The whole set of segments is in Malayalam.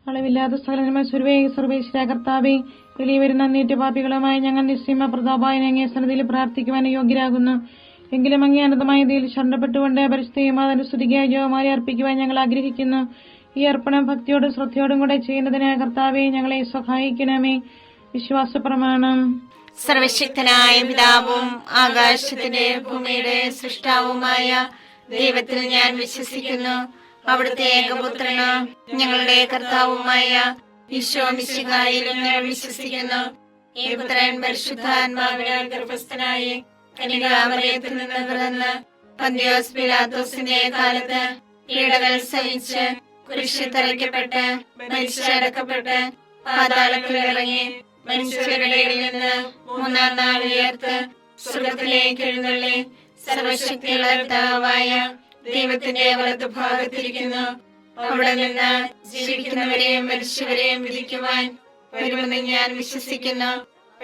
അളവില്ലാത്ത സകലന്മ സർവേശ്വര കർത്താവേ, വെളിവരുന്ന നീറ്റ് പാപികളുമായി ഞങ്ങൾ നിസ്സീമ പ്രതാപായ അങ്ങേ സന്നിധിയിൽ പ്രാർത്ഥിക്കുവാൻ യോഗ്യരാകുന്നു. എങ്കിലും അങ്ങേ അനന്തമായ ഇതിൽ ശരണപ്പെട്ടുകൊണ്ട് പരിസ്ഥിതിയും അതിന്റെ സ്തുതിക്കായി ജോമാരി അർപ്പിക്കുവാൻ ഞങ്ങൾ ആഗ്രഹിക്കുന്നു. ഈ അർപ്പണം ഭക്തിയോടും ശ്രദ്ധയോടും കൂടെ ചെയ്യുന്നതിന് കർത്താവെ ഞങ്ങളെ സഹായിക്കണമേ. വിശ്വാസ പ്രമാണം. സർവശക്തനായ പിതാവും ആകാശത്തിന്റെ ഭൂമിയുടെ സൃഷ്ടാവുമായ ദൈവത്തിൽ ഞാൻ വിശ്വസിക്കുന്നു. അവിടുത്തെ ഏകപുത്രന് ഞങ്ങളുടെ കർത്താവുമായ ഈശോ മിശിഹായിലും ഞാൻ വിശ്വസിക്കുന്നു. ഈ പുത്രൻ പരിശുദ്ധാത്മാവിനാൽ ഗർഭസ്ഥനായി കന്യകാമറിയത്തിൽ നിന്ന് പിറന്ന് പന്തിയോസ് പിലാത്തോസിന്റെ കാലത്ത് പീഡകൾ സഹിച്ച് കുരിശിൽ തറയ്ക്കപ്പെട്ട് മരിച്ചടക്കപ്പെട്ട് പാതാളത്തിൽ ഇറങ്ങി മനുഷ്യരുടെ ഇടയിൽ നിന്ന് മൂന്നാം നാൾ ഉയർത്ത് സ്വർഗ്ഗത്തിലേക്ക് എഴുന്നള്ളി സർവശക്തിയുള്ള പിതാവായ ദൈവത്തിന്റെ വലതുഭാഗത്തിരിക്കുന്നു. അവിടെ നിന്ന് ജീവിക്കുന്നവരെയും മരിച്ചവരെയും വിധിക്കുവാൻ വരുമെന്ന് ഞാൻ വിശ്വസിക്കുന്നു.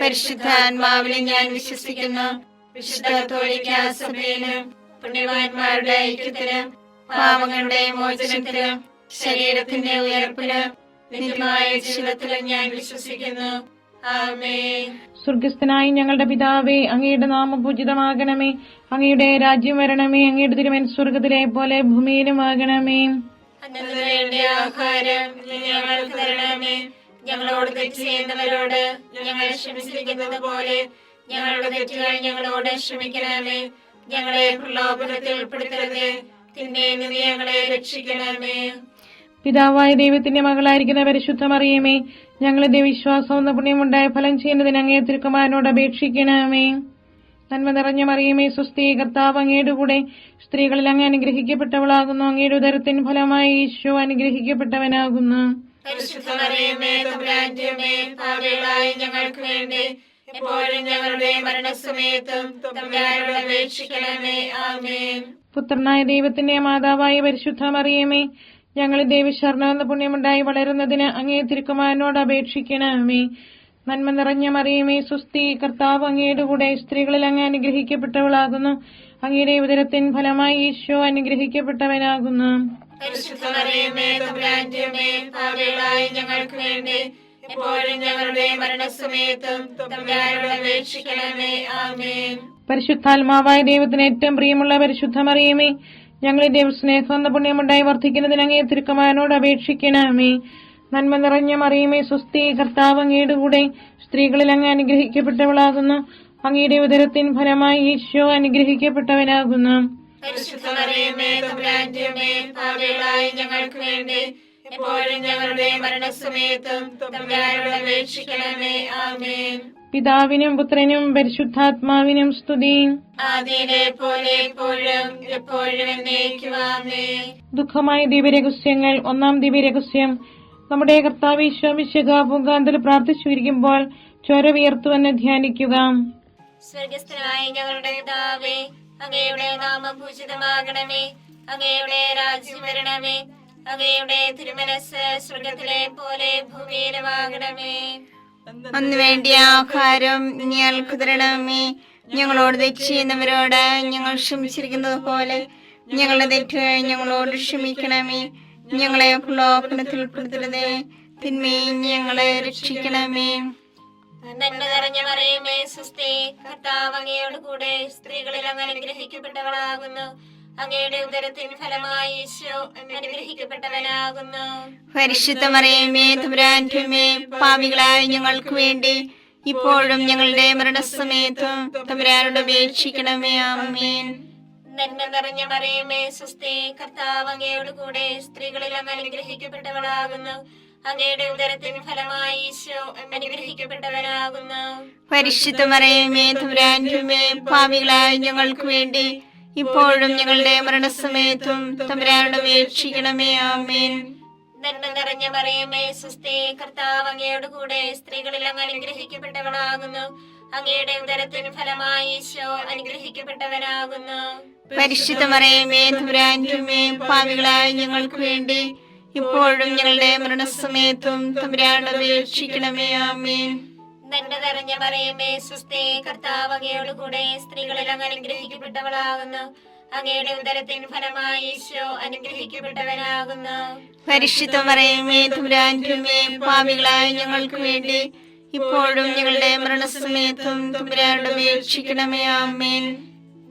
പരിശുദ്ധാത്മാവിലും ഞാൻ വിശ്വസിക്കുന്നു. വിശുദ്ധ കത്തോലിക്കാ സഭയിലും പുണ്യവാന്മാരുടെ ഐക്യത്തിലും പാപങ്ങളുടെ മോചനത്തിലും ശരീരത്തിന്റെ ഉയർപ്പിലും നിത്യമായ ജീവിതത്തിലും ഞാൻ വിശ്വസിക്കുന്നു. ആമേൻ. സ്വർഗസ്ഥനായ ഞങ്ങളുടെ പിതാവേ, അങ്ങയുടെ നാമം പൂജിതമാകണമേ. അങ്ങയുടെ രാജ്യം വരണമേ. അങ്ങയുടെ തിരുമേനി സ്വർഗത്തിലെ പോലെ ഭൂമിയിലും ആകണമേ. അന്നു വേണ്ട ആഹാരം ഞങ്ങൾക്ക് തരണമേ. ഞങ്ങളോട് തെറ്റ് ചെയ്യുന്നവരോട് ഞങ്ങൾ ക്ഷമിച്ചിരിക്കുന്നത് പോലെ ഞങ്ങളുടെ തെറ്റുകൾ ഞങ്ങളോട് ക്ഷമിക്കണമേ. ഞങ്ങളെ പ്രലോഭനത്തിൽ ഉൾപ്പെടുത്തരുതേ, തിന്മയിൽ നിന്ന് ഞങ്ങളെ രക്ഷിക്കണമേ. പിതാവായ ദൈവത്തിന്റെ മകളായിരിക്കുന്ന പരിശുദ്ധ മറിയമേ, ഞങ്ങളുടെ വിശ്വാസം എന്ന പുണ്യമുണ്ടായ ഫലം ചെയ്യുന്നതിന് അങ്ങേ തിരുക്കുമാരനോട് അപേക്ഷിക്കണമേ. നന്മ നിറഞ്ഞ മറിയമേ, സ്വസ്തി, കർത്താവ് അങ്ങയുടെ കൂടെ സ്ത്രീകളിൽ അങ്ങ് അനുഗ്രഹിക്കപ്പെട്ടവളാകുന്നു. അങ്ങയുടെ ഉദരത്തിൻ ഫലമായി ഈശോ അനുഗ്രഹിക്കപ്പെട്ടവനാകുന്നു. പരിശുദ്ധ മറിയമേ, തമ്പുരാന്റെ അമ്മേ, പാപികളായ ഞങ്ങൾക്ക് വേണ്ടി എപ്പോഴും ഞങ്ങളുടെ മരണസമയത്തും തമ്പുരാനോട് അപേക്ഷിക്കണമേ. ആമേൻ. പുത്രനായ ദൈവത്തിന്റെ മാതാവായ പരിശുദ്ധ മറിയമേ, ഞങ്ങൾ ദൈവശരണം എന്ന പുണ്യമുണ്ടായി വളരുന്നതിന് അങ്ങേ തിരുക്കുമാരനോട് അപേക്ഷിക്കണമേ. നന്മ നിറഞ്ഞ മറിയമേ, സ്വസ്തി, കർത്താവ് അങ്ങയുടെ കൂടെ സ്ത്രീകളിൽ അങ്ങ് അനുഗ്രഹിക്കപ്പെട്ടവളാകുന്നു. അങ്ങയുടെ ഉദരത്തിൻ ഫലമായി ഈശോ അനുഗ്രഹിക്കപ്പെട്ടവനാകുന്നു. പരിശുദ്ധ മറിയമേ, തമ്പുരാന്റെ അമ്മേ, പാപികളായ ഞങ്ങൾക്ക് വേണ്ടി എപ്പോഴും ഞങ്ങളുടെ മരണസമയത്തും തമ്പുരാനോട് അപേക്ഷിക്കണമേ. ആമേൻ. പരിശുദ്ധാത്മാവായ ദൈവത്തിന് ഏറ്റവും പ്രിയമുള്ള പരിശുദ്ധ മറിയമേ, ഞങ്ങളുടെ ദൈവസ്നേഹം എന്ന പുണ്യമുണ്ടായി വർദ്ധിക്കുന്നതിന് അങ്ങേ തിരുക്കുമാരനോട് അപേക്ഷിക്കണമേ. നന്മ നിറഞ്ഞ മറിയമേ, സ്വസ്തി, കർത്താവ് അങ്ങയുടെ കൂടെ സ്ത്രീകളിൽ അങ്ങ് അനുഗ്രഹിക്കപ്പെട്ടവളാകുന്നു. അങ്ങയുടെ ഉദരത്തിൻ ഫലമായി ഈശോ അനുഗ്രഹിക്കപ്പെട്ടവനാകുന്നു. പരിശുദ്ധ മറിയമേ, തമ്പുരാന്റെ അമ്മേ, പാപികളായ ഞങ്ങൾക്ക് വേണ്ടി എപ്പോഴും ഞങ്ങളുടെ മരണസമയത്തും തമ്പുരാനോട് അപേക്ഷിക്കണമേ. ആമേൻ. പിതാവിനും പുത്രനും പരിശുദ്ധാത്മാവിനും സ്തുതി. ആദിയിലെ പോലെ എപ്പോഴും എപ്പോഴും എന്നേക്കും. ആമേൻ. ദുഃഖമായ ദിവ്യരഹസ്യങ്ങൾ. ഒന്നാം ദിവ്യരഹസ്യം. നമ്മുടെ കർത്താവ് ഈശോ മിശിഹാ പൂങ്കാന്തൽ പ്രാർത്ഥിച്ചിരിക്കുമ്പോൾ ചോര വിയർത്തുവെന്ന് ധ്യാനിക്കുക. സ്വർഗസ്ഥനായ ഞങ്ങളുടെ പിതാവേ, അങ്ങയുടെ നാമം പൂജിതമാകണമേ. അങ്ങയുടെ രാജ്യം വരണമേ. അങ്ങയുടെ തിരുമനസ്സ് സ്വർഗത്തിലെ പോലെ ഭൂമിയിലുമാകണമേ. അന്ന് വേണ്ടിയ ആഹാരം ഞങ്ങൾക്ക് തരണമേ. ഞങ്ങളോട് തെറ്റ് ചെയ്യുന്നവരോട് ഞങ്ങൾ ക്ഷമിച്ചിരിക്കുന്നത് പോലെ ഞങ്ങളുടെ തെറ്റുകൾ ഞങ്ങളോട് ക്ഷമിക്കണമേ. ഞങ്ങളെ പ്രലോഭനത്തിൽ ഉൾപ്പെടുത്തരുതേ, തിന്മയിൽ ഞങ്ങളെ രക്ഷിക്കണമേ. നന്മ നിറഞ്ഞ മറിയമേ, സ്വസ്തി, കർത്താവ് അങ്ങയോട് കൂടെ സ്ത്രീകളിൽ അങ്ങ് അനുഗ്രഹിക്കപ്പെട്ടവളാകുന്നു. അങ്ങയുടെ ഉദരത്തിൻ ഫലമായി ഈശോ അനുഗ്രഹിക്കപ്പെട്ടവനാകുന്നു. പരിശുദ്ധ മറിയമേ, തമ്പുരാന്റെ അമ്മേ, പാപികളായ ഞങ്ങൾക്ക് വേണ്ടി ഇപ്പോഴും ഞങ്ങളുടെ മരണസമയത്തും തമ്പുരാനോട് അപേക്ഷിക്കണമേ. ആമേൻ. നന്മ നിറഞ്ഞ മറിയമേ, സ്വസ്തി, കർത്താവ് അങ്ങയോട് കൂടെ സ്ത്രീകളിൽ അങ്ങ് അനുഗ്രഹിക്കപ്പെട്ടവളാകുന്നു. അങ്ങയുടെ ഉദരത്തിൻ ഫലമായി ഈശോ അനുഗ്രഹിക്കപ്പെട്ടവനാകുന്നു. പരിശുദ്ധ മറിയമേ, തമ്പുരാന്റെ അമ്മേ, പാപികളായ ഞങ്ങൾക്ക് വേണ്ടി ഇപ്പോഴും ഞങ്ങളുടെ മരണസമയത്തും തമ്പുരാനോട് അപേക്ഷിക്കണമേ. ആമേൻ. നന്മ നിറഞ്ഞ മറിയമേ, സ്വസ്തി, കർത്താവ് അങ്ങയോട് കൂടെ സ്ത്രീകളിൽ അങ്ങ് അനുഗ്രഹിക്കപ്പെട്ടവളാകുന്നു. അങ്ങയുടെ ഉദരത്തിൻ ഫലമായി ഈശോ അനുഗ്രഹിക്കപ്പെട്ടവനാകുന്നു. പരിശുദ്ധ മറിയമേ, തമ്പുരാന്റെ അമ്മേ, പാപികളായ ഞങ്ങൾക്ക് വേണ്ടി ഇപ്പോഴും ഞങ്ങളുടെ മരണസമയത്തും തമ്പുരാനോട് അപേക്ഷിക്കണമേ. ആമേൻ. നന്മ നിറഞ്ഞ മറിയമേ, സ്വസ്തി, കർത്താവ് അങ്ങയോട് കൂടെ സ്ത്രീകളിൽ അങ്ങ് അനുഗ്രഹിക്കപ്പെട്ടവളാകുന്നു. അങ്ങയുടെ ഉദരത്തിൻ ഫലമായി ഈശോ അനുഗ്രഹിക്കപ്പെട്ടവനാകുന്നു. പരിശുദ്ധ മറിയമേ തമ്പുരാന്റെ അമ്മേ, പാപികളായ ഞങ്ങൾക്ക് വേണ്ടി ഇപ്പോഴും ഞങ്ങളുടെ മരണസമയത്തും തമ്പുരാനോട് അപേക്ഷിക്കണമേ. ആമേൻ.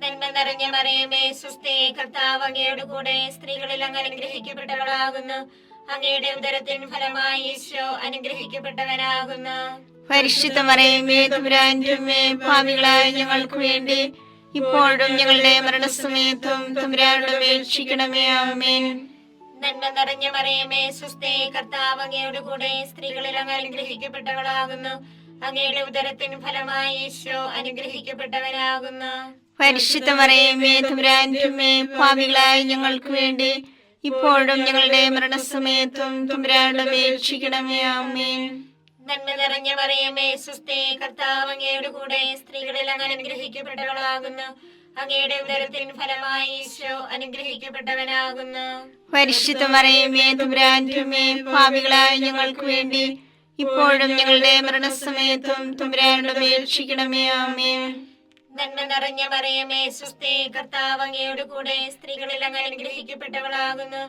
നന്മ നിറഞ്ഞ മറിയമേ സ്വസ്തി, കർത്താവ് അങ്ങയോട് കൂടെ സ്ത്രീകളിൽ അങ്ങ് അനുഗ്രഹിക്കപ്പെട്ടവളാകുന്നു. അങ്ങയുടെ ഉദരത്തിൻ ഫലമായി ഈശോ അനുഗ്രഹിക്കപ്പെട്ടവനാകുന്നു. പരിശുദ്ധ മറിയമേ തമ്പുരാന്റെ അമ്മേ, പാപികളായ ഞങ്ങൾക്ക് വേണ്ടി ഇപ്പോഴും ഞങ്ങളുടെ മരണസമയത്തും തമ്പുരാനോട് അപേക്ഷിക്കണമേ. ആമേൻ. നന്മ നിറഞ്ഞ മറിയമേ സ്വസ്തി, കർത്താവ് അങ്ങയോട് കൂടെ സ്ത്രീകളിൽ അങ്ങ് അനുഗ്രഹിക്കപ്പെട്ടവളാകുന്നു. അങ്ങയുടെ ഉദരത്തിൻ ഫലമായി ഈശോ അനുഗ്രഹിക്കപ്പെട്ടവനാകുന്നു. പരിശുദ്ധ മറിയമേ തമ്പുരാന്റെ അമ്മേ, പാപികളായ ഞങ്ങൾക്ക് വേണ്ടി ഇപ്പോഴും ഞങ്ങളുടെ മരണസമയത്തും തമ്പുരാനോട് അപേക്ഷിക്കണമേ. ആമേൻ. നന്മ നിറഞ്ഞ മറിയമേ സ്വസ്തി, കർത്താവ് അങ്ങയോട് കൂടെ സ്ത്രീകളിൽ അങ്ങ് അനുഗ്രഹിക്കപ്പെട്ടവളാകുന്നു. അങ്ങയുടെ ഉദരത്തിൻ ഫലമായി ഈശോ അനുഗ്രഹിക്കപ്പെട്ടവനാകുന്നു. പരിശുദ്ധ മറിയമേ തമ്പുരാന്റെ അമ്മേ, പാപികളായ ഞങ്ങൾക്ക് വേണ്ടി ഇപ്പോഴും ഞങ്ങളുടെ മരണസമയത്തും തമ്പുരാനോട് അപേക്ഷിക്കണമേ. ആമേൻ. നന്മ നിറഞ്ഞ മറിയമേ സ്വസ്തി, കർത്താവ് അങ്ങയോട് കൂടെ സ്ത്രീകളിൽ അങ്ങ് അനുഗ്രഹിക്കപ്പെട്ടവളാകുന്നു.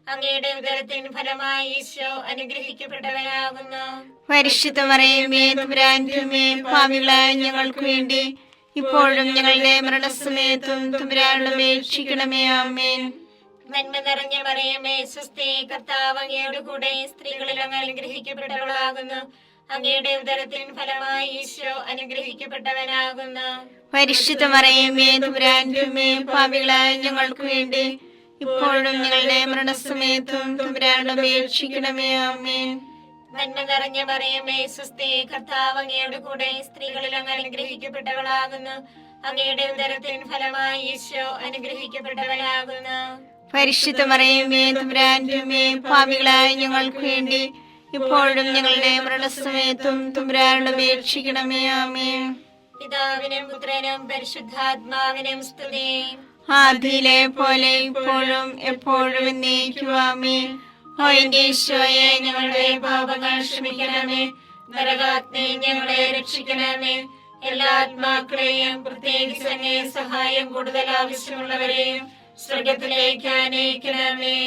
അങ്ങയുടെ ഉദരത്തിൻ ഫലമായി ഈശോ അനുഗ്രഹിക്കപ്പെട്ടവനാകുന്നു. പരിശുദ്ധ മറിയമേ തമ്പുരാന്റെ അമ്മേ, പാപികളായ ഞങ്ങൾക്ക് വേണ്ടി ഇപ്പോഴും ഞങ്ങളുടെ മരണസമയത്തും തമ്പുരാനോട് അപേക്ഷിക്കണമേ. ആമേൻ. നന്മ നിറഞ്ഞ മറിയമേ സ്വസ്തി, കർത്താവ് അങ്ങയോട് കൂടെ സ്ത്രീകളിൽ അങ്ങ് അനുഗ്രഹിക്കപ്പെട്ടവളാകുന്നു. അങ്ങയുടെ ഉദരത്തിൻ ഫലമായി ഈശോ അനുഗ്രഹിക്കപ്പെട്ടവനാകുന്നു. പരിശുദ്ധ മറിയമേ തമ്പുരാന്റെ അമ്മേ, പാപികളായ ഞങ്ങൾക്ക് വേണ്ടി ഇപ്പോഴും ഞങ്ങളുടെ മരണസമയത്തും തമ്പുരാനോട് അപേക്ഷിക്കണമേ. ആമേൻ. നന്മ നിറഞ്ഞ മറിയമേ സ്വസ്തി, കർത്താവ് അങ്ങയോട് കൂടെ സ്ത്രീകളിൽ അങ്ങ് അനുഗ്രഹിക്കപ്പെട്ടവളാകുന്നു. അങ്ങയുടെ ഉദരത്തിൻ ഫലമായി ഈശോ അനുഗ്രഹിക്കപ്പെട്ടവനാകുന്നു. പരിശുദ്ധ മറിയമേ തമ്പുരാന്റെ അമ്മേ, പാപികളായ ഞങ്ങൾക്ക് വേണ്ടി ഇപ്പോഴും ഞങ്ങളുടെ മരണസമയത്തും തമ്പുരാനോട് അപേക്ഷിക്കണമേ. ആമേൻ. പിതാവിനും പുത്രനും പരിശുദ്ധാത്മാവിനും സ്തുതി. ആദിയിലെ പോലെ ഇപ്പോഴും എപ്പോഴും എന്നേക്കും. ആമേൻ. ഓ എന്റെ ഈശോയെ, ഞങ്ങളുടെ പാപങ്ങൾ ക്ഷമിക്കണമേ. നരകാഗ്നി ഞങ്ങളെ രക്ഷിക്കണമേ. എല്ലാ ആത്മാക്കളെയും പ്രത്യേകിച്ച് അങ്ങേ സഹായം കൂടുതൽ ആവശ്യമുള്ളവരെയും സ്വർഗത്തിലേക്ക് ആനയിക്കണമേ.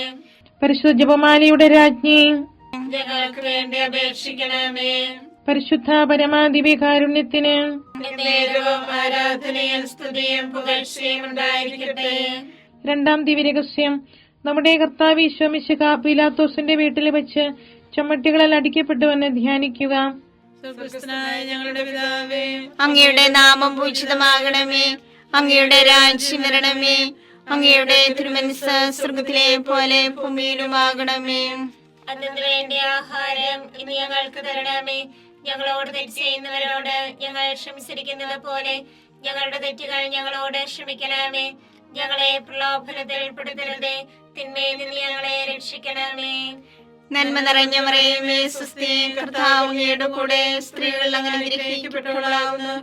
പരിശുദ്ധ ജപമാലയുടെ രാജ്ഞി, ഞങ്ങൾക്ക് വേണ്ടി അപേക്ഷിക്കണമേ. പരിശുദ്ധ പരമാദിവ്യകാരുണ്യത്തിന് നേരവും ആരാധനയും സ്തുതിയും പുകഴ്ചയും ഉണ്ടായിരിക്കട്ടെ. രണ്ടാം ദിവ്യരഹസ്യം. നമ്മുടെ കർത്താവ് ഈശോ മിശിഹ പീലാത്തോസിന്റെ വീട്ടിൽ വെച്ച് ചമ്മട്ടികളിൽ അടിക്കപ്പെട്ടുവെന്ന് ധ്യാനിക്കുക. ഞങ്ങളുടെ പിതാവേ, അങ്ങയുടെ നാമം പൂജിതമാകണമേ. അങ്ങയുടെ രാജ്യം വരണമേ. അങ്ങയുടെ തിരുമനസ്സ് സ്വർഗ്ഗത്തിലെ പോലെ ഭൂമിയിലുമാകണമേ. അതിനു വേണ്ടി ആഹാരം ഇനി ഞങ്ങൾക്ക് തരണമേ. ഞങ്ങളോട് തെറ്റ് ചെയ്യുന്നവരോട് ഞങ്ങൾ ക്ഷമിച്ചിരിക്കുന്നത് പോലെ ഞങ്ങളുടെ തെറ്റുകൾ ഞങ്ങളോട് ക്ഷമിക്കണമേ. ഞങ്ങളെ പ്രലോഭനത്തിൽ ഉൾപ്പെടുത്തരുതേ, തിന്മയിൽ നിന്ന് ഞങ്ങളെ രക്ഷിക്കണമേ. നന്മ നിറഞ്ഞ മറിയമേ സ്വസ്തി, കർത്താവ് അങ്ങയുടെ കൂടെ സ്ത്രീകൾ അങ്ങ് അനുഗ്രഹിക്കപ്പെട്ടവളാകുന്നു.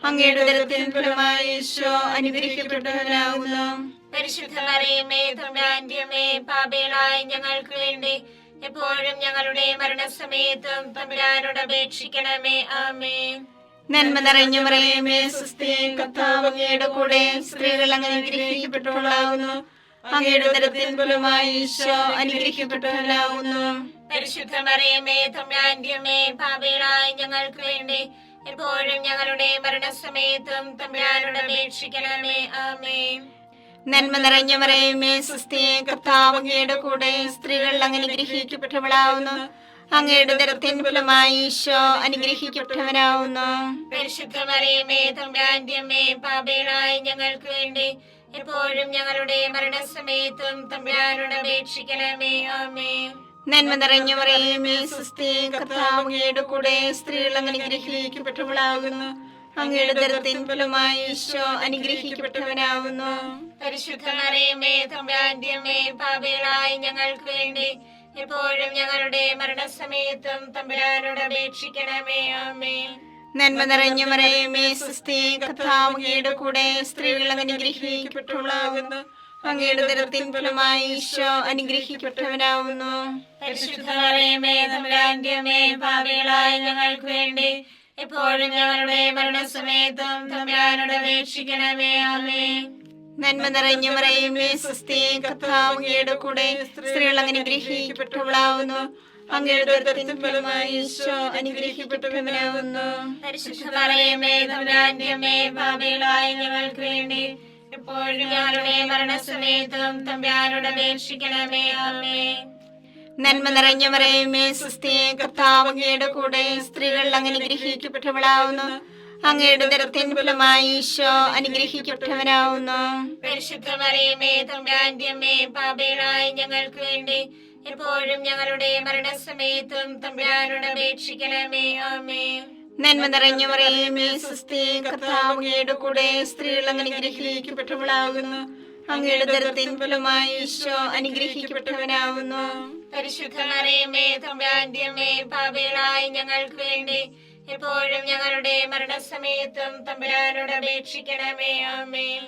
അങ്ങയുടെ ഉദരത്തിൻ ഫലമായി ഈശോ അനുഗ്രഹിക്കപ്പെട്ടവനാകുന്നു. പരിശുദ്ധ മറിയമേ തമ്പുരാന്റെ അമ്മേ, പാപികളായ ഞങ്ങൾക്ക് വേണ്ടി എപ്പോഴും ഞങ്ങളുടെ മരണസമയത്തും തമ്പുരാനോട് അപേക്ഷിക്കണമേ. ആമേൻ. നന്മ നിറഞ്ഞ മറിയമേ സ്വസ്തി, കർത്താവ് അങ്ങയുടെ കൂടെ സ്ത്രീകൾ അങ്ങ് അനുഗ്രഹിക്കപ്പെട്ടവളാകുന്നു. അങ്ങയുടെ ഉദരത്തിൻ ഫലമായി ഈശോ അനുഗ്രഹിക്കപ്പെട്ടവനാകുന്നു. പരിശുദ്ധ മറിയമേ തമ്പുരാന്റെ അമ്മേ, പാപികളായ ഞങ്ങൾക്ക് വേണ്ടി എപ്പോഴും ഞങ്ങളുടെ മരണസമയത്തും തമ്പുരാനോട് അപേക്ഷിക്കണമേ. ആമേൻ. നന്മ നിറഞ്ഞ മറിയമേ സ്വസ്തി, കർത്താവ് അങ്ങയുടെ കൂടെ സ്ത്രീകൾ അങ്ങ് അനുഗ്രഹിക്കപ്പെട്ടവളാകുന്നു. അങ്ങയുടെ ഉദരത്തിൻ ഫലമായി ഈശോ അനുഗ്രഹിക്കപ്പെട്ടവനാകുന്നു. പരിശുദ്ധ മറിയമേ തമ്പുരാന്റെ അമ്മേ, പാപികളായ ഞങ്ങൾക്ക് വേണ്ടി എപ്പോഴും ഞങ്ങളുടെ മരണസമയത്തും തമ്പുരാനോട് അപേക്ഷിക്കണമേ. ആമേൻ. നന്മ നിറഞ്ഞ മറിയമേ സ്വസ്തി, കർത്താവ് അങ്ങയുടെ കൂടെ സ്ത്രീകൾ അങ്ങ് അനുഗ്രഹിക്കപ്പെട്ടവളാകുന്നു. അങ്ങയുടെ ഉദരത്തിൻ ഫലമായി ഈശോ അനുഗ്രഹിക്കപ്പെട്ടവനാകുന്നു. പരിശുദ്ധ മറിയമേ തമ്പുരാന്റെ അമ്മേ, പാപികളായ ഞങ്ങൾക്ക് വേണ്ടി എപ്പോഴും ഞങ്ങളുടെ മരണസമയത്തും തമ്പുരാനോട് അപേക്ഷിക്കണമേ. ആമേൻ. നന്മ നിറഞ്ഞ മറിയമേ സ്വസ്തി, കർത്താവ് അങ്ങയുടെ കൂടെ സ്ത്രീകൾ അങ്ങ് അനുഗ്രഹിക്കപ്പെട്ടവളാകുന്നു. അങ്ങയുടെ ഉദരത്തിൻ ഫലമായി ഈശോ അനുഗ്രഹിക്കപ്പെട്ടവനാകുന്നു. പരിശുദ്ധ മറിയമേ തമ്പുരാന്റെ അമ്മേ, പാപികളായ ഞങ്ങൾക്ക് വേണ്ടി എപ്പോഴും ഞങ്ങളുടെ മരണസമയത്തും തമ്പുരാനോട് അപേക്ഷിക്കണമേ. ആമേൻ. നന്മ നിറഞ്ഞ മറിയമേ സ്വസ്തി, കർത്താവ് അങ്ങയുടെ കൂടെ സ്ത്രീകൾ അനുഗ്രഹിക്കപ്പെട്ടവളാവുന്നു. അങ്ങയുടെ ഉദരത്തിൻ ഫലമായി ഈശോ അനുഗ്രഹിക്കപ്പെട്ടവനാവുന്നു. പരിശുദ്ധ മറിയമേ തമ്പുരാന്റെ അമ്മേ, പാപികളായ ഞങ്ങൾക്ക് വേണ്ടി എപ്പോഴും ഞങ്ങളുടെ മരണസമയത്തും തമ്പുരാനോട് അപേക്ഷിക്കണമേ. ആമേൻ. നന്മ നിറഞ്ഞ മറിയമേ സ്വസ്തി, കർത്താവ് അങ്ങയുടെ കൂടെ സ്ത്രീകൾ അനുഗ്രഹിക്കപ്പെട്ടവളാവുന്നു. അങ്ങയുടെ ഉദരത്തിൻ ഫലമായി ഈശോ അനുഗ്രഹിക്കപ്പെട്ടവനാവുന്നു. പരിശുദ്ധ മറിയമേ തമ്പുരാന്റെ അമ്മേ, പാപികളായ ഞങ്ങൾക്ക് വേണ്ടി എപ്പോഴും ഞങ്ങളുടെ മരണസമയത്തും തമ്പുരാനോട് അപേക്ഷിക്കണമേ. ആമേൻ. നന്മ നിറഞ്ഞ മറിയമേ സ്വസ്തി, കർത്താവ് അങ്ങയുടെ കൂടെ സ്ത്രീകൾ അനുഗ്രഹിക്കപ്പെട്ടവളാകുന്നു. അങ്ങയുടെ ഉദരത്തിൻ ഫലമായി ഈശോ അനുഗ്രഹിക്കപ്പെട്ടവനാവുന്നു. പരിശുദ്ധ മറിയമേ തമ്പുരാന്റെ അമ്മേ, പാപികളായ ഞങ്ങൾക്ക് വേണ്ടി എപ്പോഴും ഞങ്ങളുടെ മരണസമയത്തും തമ്പുരാനോട് അപേക്ഷിക്കണമേ. ആമേൻ.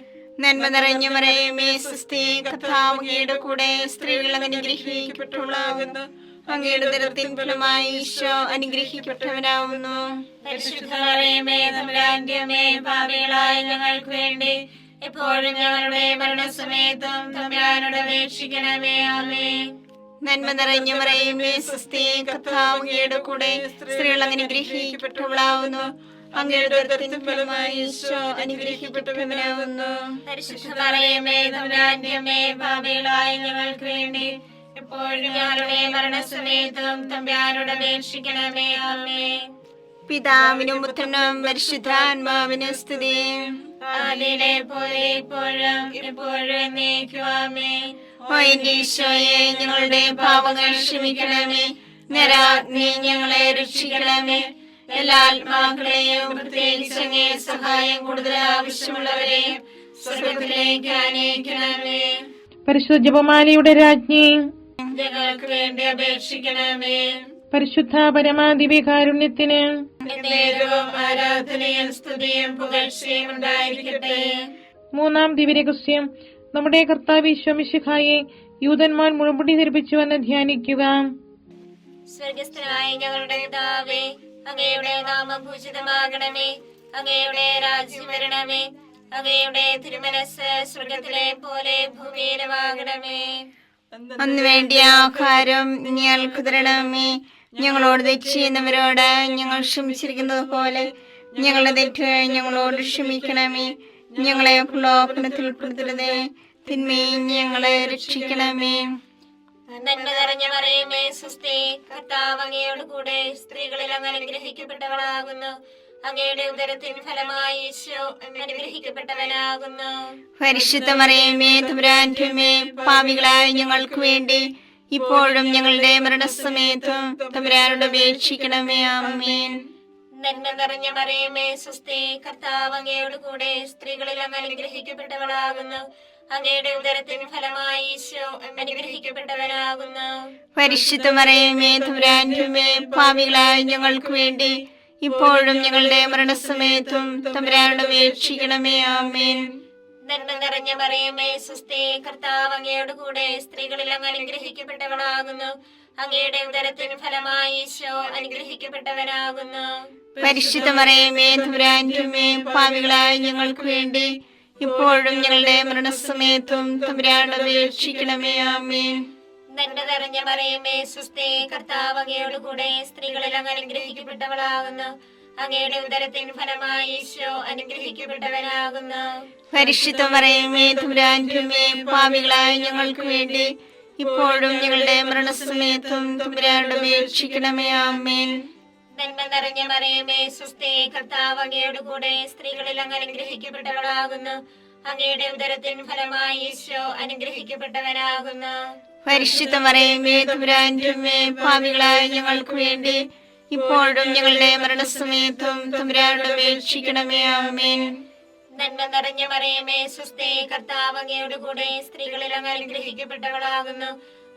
നന്മ നിറഞ്ഞ മറിയമേ സ്വസ്തി, കർത്താവ് അങ്ങയുടെ കൂടെ സ്ത്രീകൾ അനുഗ്രഹിക്കപ്പെട്ടവളാകുന്നു. അങ്ങയുടെ ഉദരത്തിൻ ഫലമായി ഈശോ അനുഗ്രഹിക്കപ്പെട്ടവനാവുന്നു. പരിശുദ്ധ മറിയമേ തമ്പുരാന്റെ അമ്മേ, പാപികളായ ഞങ്ങൾക്ക് വേണ്ടി എപ്പോഴും ഞങ്ങളുടെ മരണസമയത്തും തമ്പുരാനോട് അപേക്ഷിക്കണമേ. ആമേൻ. നന്മ നിറഞ്ഞ മറിയമേ സ്വസ്തി, കർത്താവ് അങ്ങയുടെ കൂടെ സ്ത്രീകൾ അനുഗ്രഹിക്കപ്പെട്ടവളാവുന്നു. അങ്ങയുടെ ഉദരത്തിൻ ഫലമായി ഈശോ അനുഗ്രഹിക്കപ്പെട്ടവനാവുന്നു. പരിശുദ്ധ മറിയമേ തമ്പുരാന്റെ അമ്മേ, പാപികളായ ഞങ്ങൾക്ക് വേണ്ടി എപ്പോഴും ഞങ്ങളുടെ മരണസമയത്തും തമ്പുരാനോട് അപേക്ഷിക്കണമേ. ആമേൻ. പിതാവിനും പുത്രനും പരിശുദ്ധാത്മാവിനും സ്തുതി. ആദിയിലെ പോലെ ഇപ്പോഴും എപ്പോഴും എന്നേക്കും. ആമേൻ. ഓ എന്റെ ഈശോയെ, ഞങ്ങളുടെ പാപങ്ങൾ ക്ഷമിക്കണമേ. നരാഗ്നി ഞങ്ങളെ രക്ഷിക്കണമേ. എല്ലാ ആത്മാക്കളെയും പ്രത്യേകിച്ച് അങ്ങേ സഹായം കൂടുതൽ ആവശ്യമുള്ളവരെയും സ്വർഗത്തിലേക്ക് ആനയിക്കണമേ. പരിശുദ്ധ ജപമാലയുടെ രാജ്ഞി, ഞങ്ങൾക്ക് വേണ്ടി അപേക്ഷിക്കണമേ. പരിശുദ്ധ പരമാദിവ്യകാരുണ്യത്തിന് നേരവും ആരാധനയും സ്തുതിയും പുകഴ്ചയും ഉണ്ടായിരിക്കട്ടെ. മൂന്നാം ദിവ്യരഹസ്യം, നമ്മുടെ കർത്താവ് ഈശോ മിശിഹായെ യൂതന്മാർ മുഴുമുടി ധരിപ്പിച്ചുവെന്ന് ധ്യാനിക്കുക. സ്വർഗസ്ഥനായ ഞങ്ങളുടെ പിതാവേ, അങ്ങയുടെ നാമം പൂജിതമാകണമേ. അങ്ങയുടെ രാജ്യം വരണമേ. അങ്ങയുടെ തിരുമനസ് സ്വർഗത്തിലെ പോലെ ഭൂമിയിലുമാകണമേ. അന്ന് വേണ്ടിയ ആഹാരം ഞങ്ങൾക്ക് തരണമേ. ഞങ്ങളോട് തെറ്റ് ചെയ്യുന്നവരോട് ഞങ്ങൾ ക്ഷമിച്ചിരിക്കുന്നത് പോലെ ഞങ്ങളുടെ തെറ്റ് ഞങ്ങളോട് ക്ഷമിക്കണമേ. ഞങ്ങളെ പ്രലോഭനത്തിൽ ഉൾപ്പെടുത്തരുതേ, തിന്മയിൽ ഞങ്ങളെ രക്ഷിക്കണമേ. നന്മ നിറഞ്ഞ മറിയമേ സ്വസ്തി, കർത്താവ് അങ്ങയോട് കൂടെ സ്ത്രീകളിൽ അങ്ങ് അനുഗ്രഹിക്കപ്പെട്ടവളാകുന്നു. അങ്ങയുടെ ഉദരത്തിൻ ഫലമായി ഈശോ അനുഗ്രഹിക്കപ്പെട്ടവനാകുന്നു. പരിശുദ്ധ മറിയമേ തമ്പുരാന്റെ അമ്മേ, പാപികളായ ഞങ്ങൾക്ക് വേണ്ടി ഇപ്പോഴും ഞങ്ങളുടെ മരണസമയത്തും തമ്പുരാനോട് അപേക്ഷിക്കണമേ. ആമേൻ. നന്മ നിറഞ്ഞ മറിയമേ സ്വസ്തി, കർത്താവ് അങ്ങയോട് കൂടെ സ്ത്രീകളിൽ അങ്ങ് അനുഗ്രഹിക്കപ്പെട്ടവളാകുന്നു. അങ്ങയുടെ ഉദരത്തിൻ ഫലമായി ഈശോ അനുഗ്രഹിക്കപ്പെട്ടവനാകുന്നു. പരിശുദ്ധ മറിയമേ തമ്പുരാന്റെ അമ്മേ, പാപികളായ ഞങ്ങൾക്ക് വേണ്ടി ഇപ്പോഴും ഞങ്ങളുടെ മരണസമയത്തും തമ്പുരാനോട് അപേക്ഷിക്കണമേ. ആമേൻ. നന്മ നിറഞ്ഞ മറിയമേ സ്വസ്തി, കർത്താവ് അങ്ങയോട് കൂടെ സ്ത്രീകളിൽ അങ്ങ് അനുഗ്രഹിക്കപ്പെട്ടവളാകുന്നു. അങ്ങയുടെ ഉദരത്തിൻ ഫലമായി ഈശോ അനുഗ്രഹിക്കപ്പെട്ടവനാകുന്നു. പരിശുദ്ധ മറിയമേ തമ്പുരാന്റെ അമ്മേ, പാപികളായ ഞങ്ങൾക്ക് വേണ്ടി ഇപ്പോഴും ഞങ്ങളുടെ മരണസമയത്തും തമ്പുരാനോട് അപേക്ഷിക്കണമേ. ആമേൻ. നന്മ നിറഞ്ഞ മറിയമേ സ്വസ്തി, കർത്താവ് അങ്ങയോട് കൂടെ സ്ത്രീകളിൽ അങ്ങ് അനുഗ്രഹിക്കപ്പെട്ടവളാകുന്നു. അങ്ങയുടെ ഉദരത്തിൻ ഫലമായി ഈശോ അനുഗ്രഹിക്കപ്പെട്ടവനാകുന്നു. പരിശുദ്ധ മറിയമേ തമ്പുരാന്റെ അമ്മേ, പാപികളായ ഞങ്ങൾക്ക് വേണ്ടി ഇപ്പോഴും ഞങ്ങളുടെ മരണസമയത്തും തമ്പുരാനോട് അപേക്ഷിക്കണമേ. ആമേൻ. നന്മ നിറഞ്ഞ മറിയമേ സ്വസ്തി, കർത്താവ് അങ്ങയോട് കൂടെ സ്ത്രീകളിൽ അങ്ങ് അനുഗ്രഹിക്കപ്പെട്ടവളാകുന്നു. അങ്ങയുടെ ഉദരത്തിൻ ഫലമായി ഈശോ അനുഗ്രഹിക്കപ്പെട്ടവനാകുന്നു. പരിശുദ്ധ മറിയമേ തമ്പുരാന്റെ അമ്മേ, പാപികളായ ഞങ്ങൾക്ക് വേണ്ടി ഇപ്പോഴും ഞങ്ങളുടെ മരണസമയത്തും തമ്പുരാനോട് അപേക്ഷിക്കണമേ. ആമേൻ. നന്മ നിറഞ്ഞ മറിയമേ സ്വസ്തി, കർത്താവ് അങ്ങയോട് കൂടെ സ്ത്രീകളിൽ അങ്ങ് അനുഗ്രഹിക്കപ്പെട്ടവളാകുന്നു.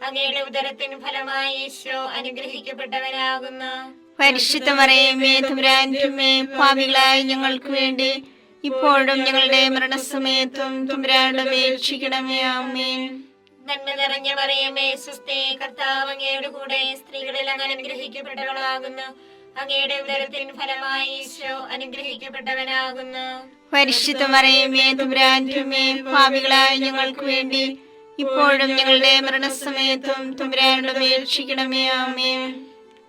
അങ്ങയുടെ ഉദരത്തിൻ ഫലമായി ഈശോ അനുഗ്രഹിക്കപ്പെട്ടവനാകുന്നു. പരിശുദ്ധ മറിയമേ തമ്പുരാന്റെ അമ്മേ, പാപികളായ ഞങ്ങൾക്ക് വേണ്ടി ഇപ്പോഴും ഞങ്ങളുടെ മരണസമയത്തും തമ്പുരാനോട് അപേക്ഷിക്കണമേ. ആമേൻ. നന്മ നിറഞ്ഞ മറിയമേ സ്വസ്തി, കർത്താവ് അങ്ങയോട് കൂടെ സ്ത്രീകളിൽ അങ്ങ് അനുഗ്രഹിക്കപ്പെട്ടവളാകുന്നു. അങ്ങയുടെ ഉദരത്തിൻ ഫലമായി ഈശോ അനുഗ്രഹിക്കപ്പെട്ടവനാകുന്നു. പരിശുദ്ധ മറിയമേ തമ്പുരാന്റെ അമ്മേ, പാപികളായ ഞങ്ങൾക്ക് വേണ്ടി ഇപ്പോഴും ഞങ്ങളുടെ മരണസമയത്തും തമ്പുരാനോട് അപേക്ഷിക്കണമേ. ആമേൻ.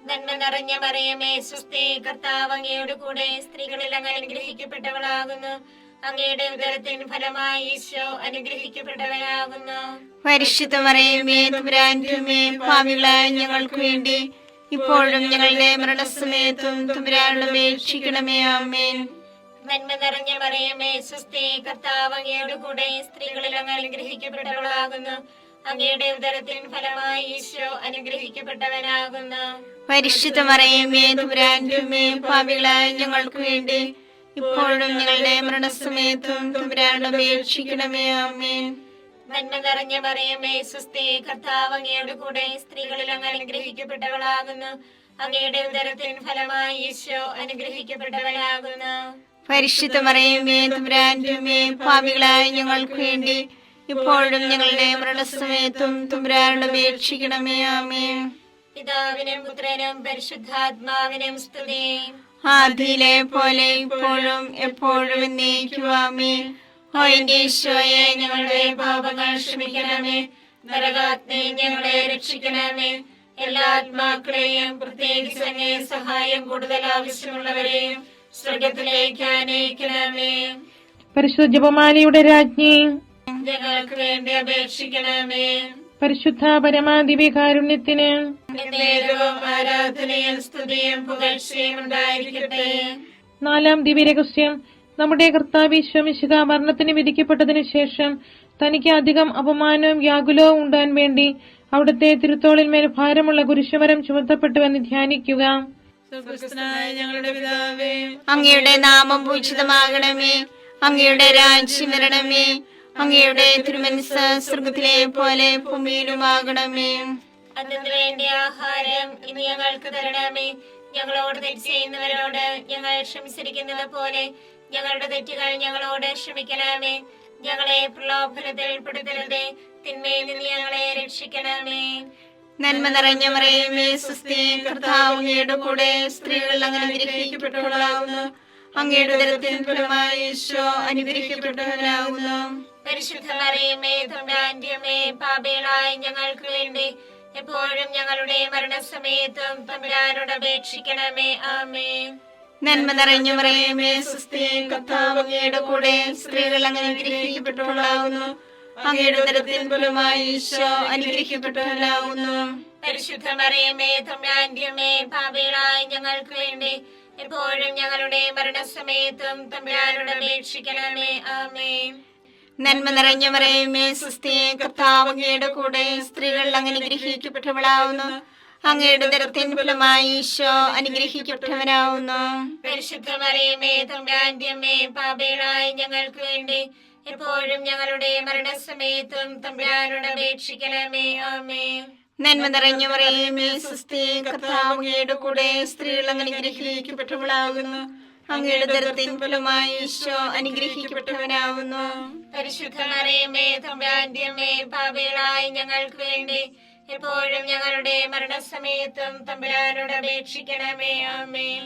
നന്മ നിറഞ്ഞ മറിയമേ സ്വസ്തി, കർത്താവ് അങ്ങയോട് കൂടെ സ്ത്രീകളിൽ അങ്ങ് അനുഗ്രഹിക്കപ്പെട്ടവളാകുന്നു. അങ്ങയുടെ ഉദരത്തിൻ ഫലമായി ഈശോ അനുഗ്രഹിക്കപ്പെട്ടവനാകുന്നു. പരിശുദ്ധ മറിയമേ തമ്പുരാന്റെ അമ്മേ, പാപികളായ ഞങ്ങൾക്ക് വേണ്ടി ഇപ്പോഴും ഞങ്ങളുടെ മരണസമയത്തും തമ്പുരാനോട് അപേക്ഷിക്കണമേ. ആമേൻ. നന്മ നിറഞ്ഞ മറിയമേ സ്വസ്തി, കർത്താവ് അങ്ങയോട് കൂടെ സ്ത്രീകളിൽ അങ്ങ് അനുഗ്രഹിക്കപ്പെട്ടവളാകുന്നു. അങ്ങയുടെ ഉദരത്തിൻ ഫലമായി ഈശോ അനുഗ്രഹിക്കപ്പെട്ടവനാകുന്നു. പരിശുദ്ധ മറിയമേ തമ്പുരാന്റെ അമ്മേ, പാപികളായ ഞങ്ങൾക്ക് വേണ്ടി ഇപ്പോഴും ഞങ്ങളുടെ മരണസമയത്തും തമ്പുരാനോട് അപേക്ഷിക്കണമേ. ആമേൻ. നന്മ നിറഞ്ഞ മറിയമേ സ്വസ്തി, കർത്താവ് അങ്ങയോട് കൂടെ സ്ത്രീകളിൽ അങ്ങ് അനുഗ്രഹിക്കപ്പെട്ടവളാകുന്നു. അങ്ങയുടെ ഉദരത്തിൻ ഫലമായി ഈശോ അനുഗ്രഹിക്കപ്പെട്ടവനാകുന്നു. പരിശുദ്ധ മറിയമേ തമ്പുരാന്റെ അമ്മേ, പാപികളായ ഞങ്ങൾക്ക് വേണ്ടി ഇപ്പോഴും ഞങ്ങളുടെ മരണസമയത്തും തമ്പുരാനോട് അപേക്ഷിക്കണമേ. ആമേൻ. പിതാവിനും പുത്രനും പരിശുദ്ധാത്മാവിനും സ്തുതി. ആദിയിലെ പോലെ ഇപ്പോഴും എപ്പോഴും എന്നേക്കും. ആമേൻ. ഓ എന്റെ ഈശോയെ, ഞങ്ങളുടെ പാപങ്ങൾ ക്ഷമിക്കണമേ. നരകാഗ്നി ഞങ്ങളെ രക്ഷിക്കണമേ. എല്ലാ ആത്മാക്കളെയും പ്രത്യേകിച്ച് അങ്ങേ സഹായം കൂടുതൽ ആവശ്യമുള്ളവരെയും സ്വർഗത്തിലേക്ക് അനയിക്കണമേ. പരിശുദ്ധ ജപമാലയുടെ രാജ്ഞി, ഞങ്ങൾക്ക് വേണ്ടി അപേക്ഷിക്കണമേ. പരിശുദ്ധ പരമാദിവ്യകാരുണ്യത്തിന് എന്നേരവും ആരാധനയും സ്തുതിയും പുകഴ്ചയും ഉണ്ടായിരിക്കട്ടെ. 4-ാം ദിവ്യരഹസ്യം. നമ്മുടെ കർത്താവ് ഈശോ മിശിഹാ മരണത്തിന് വിധിക്കപ്പെട്ടതിനു ശേഷം തനിക്ക് അധികം അപമാനവും വ്യാകുലവും ഉണ്ടാൻ വേണ്ടി അവിടുത്തെ തിരുത്തോളിന്മേൽ ഭാരമുള്ള കുരിശുമരം ചുമത്തപ്പെട്ടുവെന്ന് ധ്യാനിക്കുക. സ്വർഗ്ഗസ്ഥനായ ഞങ്ങളുടെ പിതാവേ, അങ്ങയുടെ നാമം പൂജിതമാകണമേ. അങ്ങയുടെ രാജ്യം വരണമേ. അങ്ങയുടെ തിരുമനസ്സ് സ്വർഗത്തിലെ പോലെ ഭൂമിയിലുമാകണമേ. അതിനു വേണ്ടി ആഹാരം ഇനി ഞങ്ങൾക്ക് തരണമേ. ഞങ്ങളോട് തെറ്റ് ചെയ്യുന്നവരോട് ഞങ്ങൾ ക്ഷമിച്ചിരിക്കുന്നത് പോലെ ഞങ്ങളുടെ തെറ്റുകൾ ഞങ്ങളോട് ക്ഷമിക്കണമേ. ഞങ്ങളെ പ്രലോഭനത്തിൽ പെടുത്തരുതേ, തിന്മയിൽ നിന്ന് ഞങ്ങളെ രക്ഷിക്കണമേ. നന്മ നിറഞ്ഞ മറിയമേ സ്വസ്തി, കർത്താവ് അങ്ങയുടെ കൂടെ സ്ത്രീകൾ അങ്ങ് അനുഗ്രഹിക്കപ്പെട്ടവളാകുന്നു. അങ്ങയുടെ ഉദരത്തിൻ ഫലമായി ഈശോ അനുഗ്രഹിക്കപ്പെട്ടവനാകുന്നു. പരിശുദ്ധ മറിയമേ തമ്പുരാന്റെ അമ്മേ, പാപികളായ ഞങ്ങൾക്ക് വേണ്ടി എപ്പോഴും ഞങ്ങളുടെ മരണസമയത്തും തമ്പുരാനോട് അപേക്ഷിക്കണമേ. ആമേൻ. നന്മ നിറഞ്ഞ മറിയമേ സ്വസ്തി, കർത്താവ് അങ്ങയുടെ കൂടെ സ്ത്രീകൾ അങ്ങ് അനുഗ്രഹിക്കപ്പെട്ടവളാകുന്നു. അങ്ങയുടെ ഉദരത്തിൻ ഫലമായി ഈശോ അനുഗ്രഹിക്കപ്പെട്ടവനാകുന്നു. പരിശുദ്ധ മറിയമേ തമ്പുരാന്റെ അമ്മേ, പാപികളായ ഞങ്ങൾക്ക് വേണ്ടി എപ്പോഴും ഞങ്ങളുടെ മരണസമയത്തും തമ്പുരാനോട് അപേക്ഷിക്കണമേ. ആമേൻ. നന്മ നിറഞ്ഞ മറിയമേ സ്വസ്തി, കർത്താവ് അങ്ങയുടെ കൂടെ സ്ത്രീകൾ അങ്ങ് അനുഗ്രഹിക്കപ്പെട്ടവളാകുന്നു. അങ്ങയുടെ ഉദരത്തിൻ ഫലമായി ഈശോ അനുഗ്രഹിക്കപ്പെട്ടവനാകുന്നു. പരിശുദ്ധ മറിയമേ തമ്പുരാന്റെ അമ്മേ, പാപികളായ ഞങ്ങൾക്ക് വേണ്ടി എപ്പോഴും ഞങ്ങളുടെ മരണസമയത്തും തമ്പുരാനോട് അപേക്ഷിക്കണമേ. ആമേൻ. നന്മ നിറഞ്ഞ മറിയമേ സ്വസ്തി, കർത്താവ് അങ്ങയുടെ കൂടെ സ്ത്രീകൾ അങ്ങ് അനുഗ്രഹിക്കപ്പെട്ടവളാകുന്നു. അങ്ങയുടെ ഉദരത്തിൻ ഫലമായി ഈശോ അനുഗ്രഹിക്കപ്പെട്ടവനാകുന്നു. പരിശുദ്ധ മറിയമേ തമ്പുരാന്റെ അമ്മേ, പാപികളായ ഞങ്ങൾക്ക് വേണ്ടി എപ്പോഴും ഞങ്ങളുടെ മരണസമയത്തും തമ്പുരാനോട് അപേക്ഷിക്കണമേ. ആമേൻ.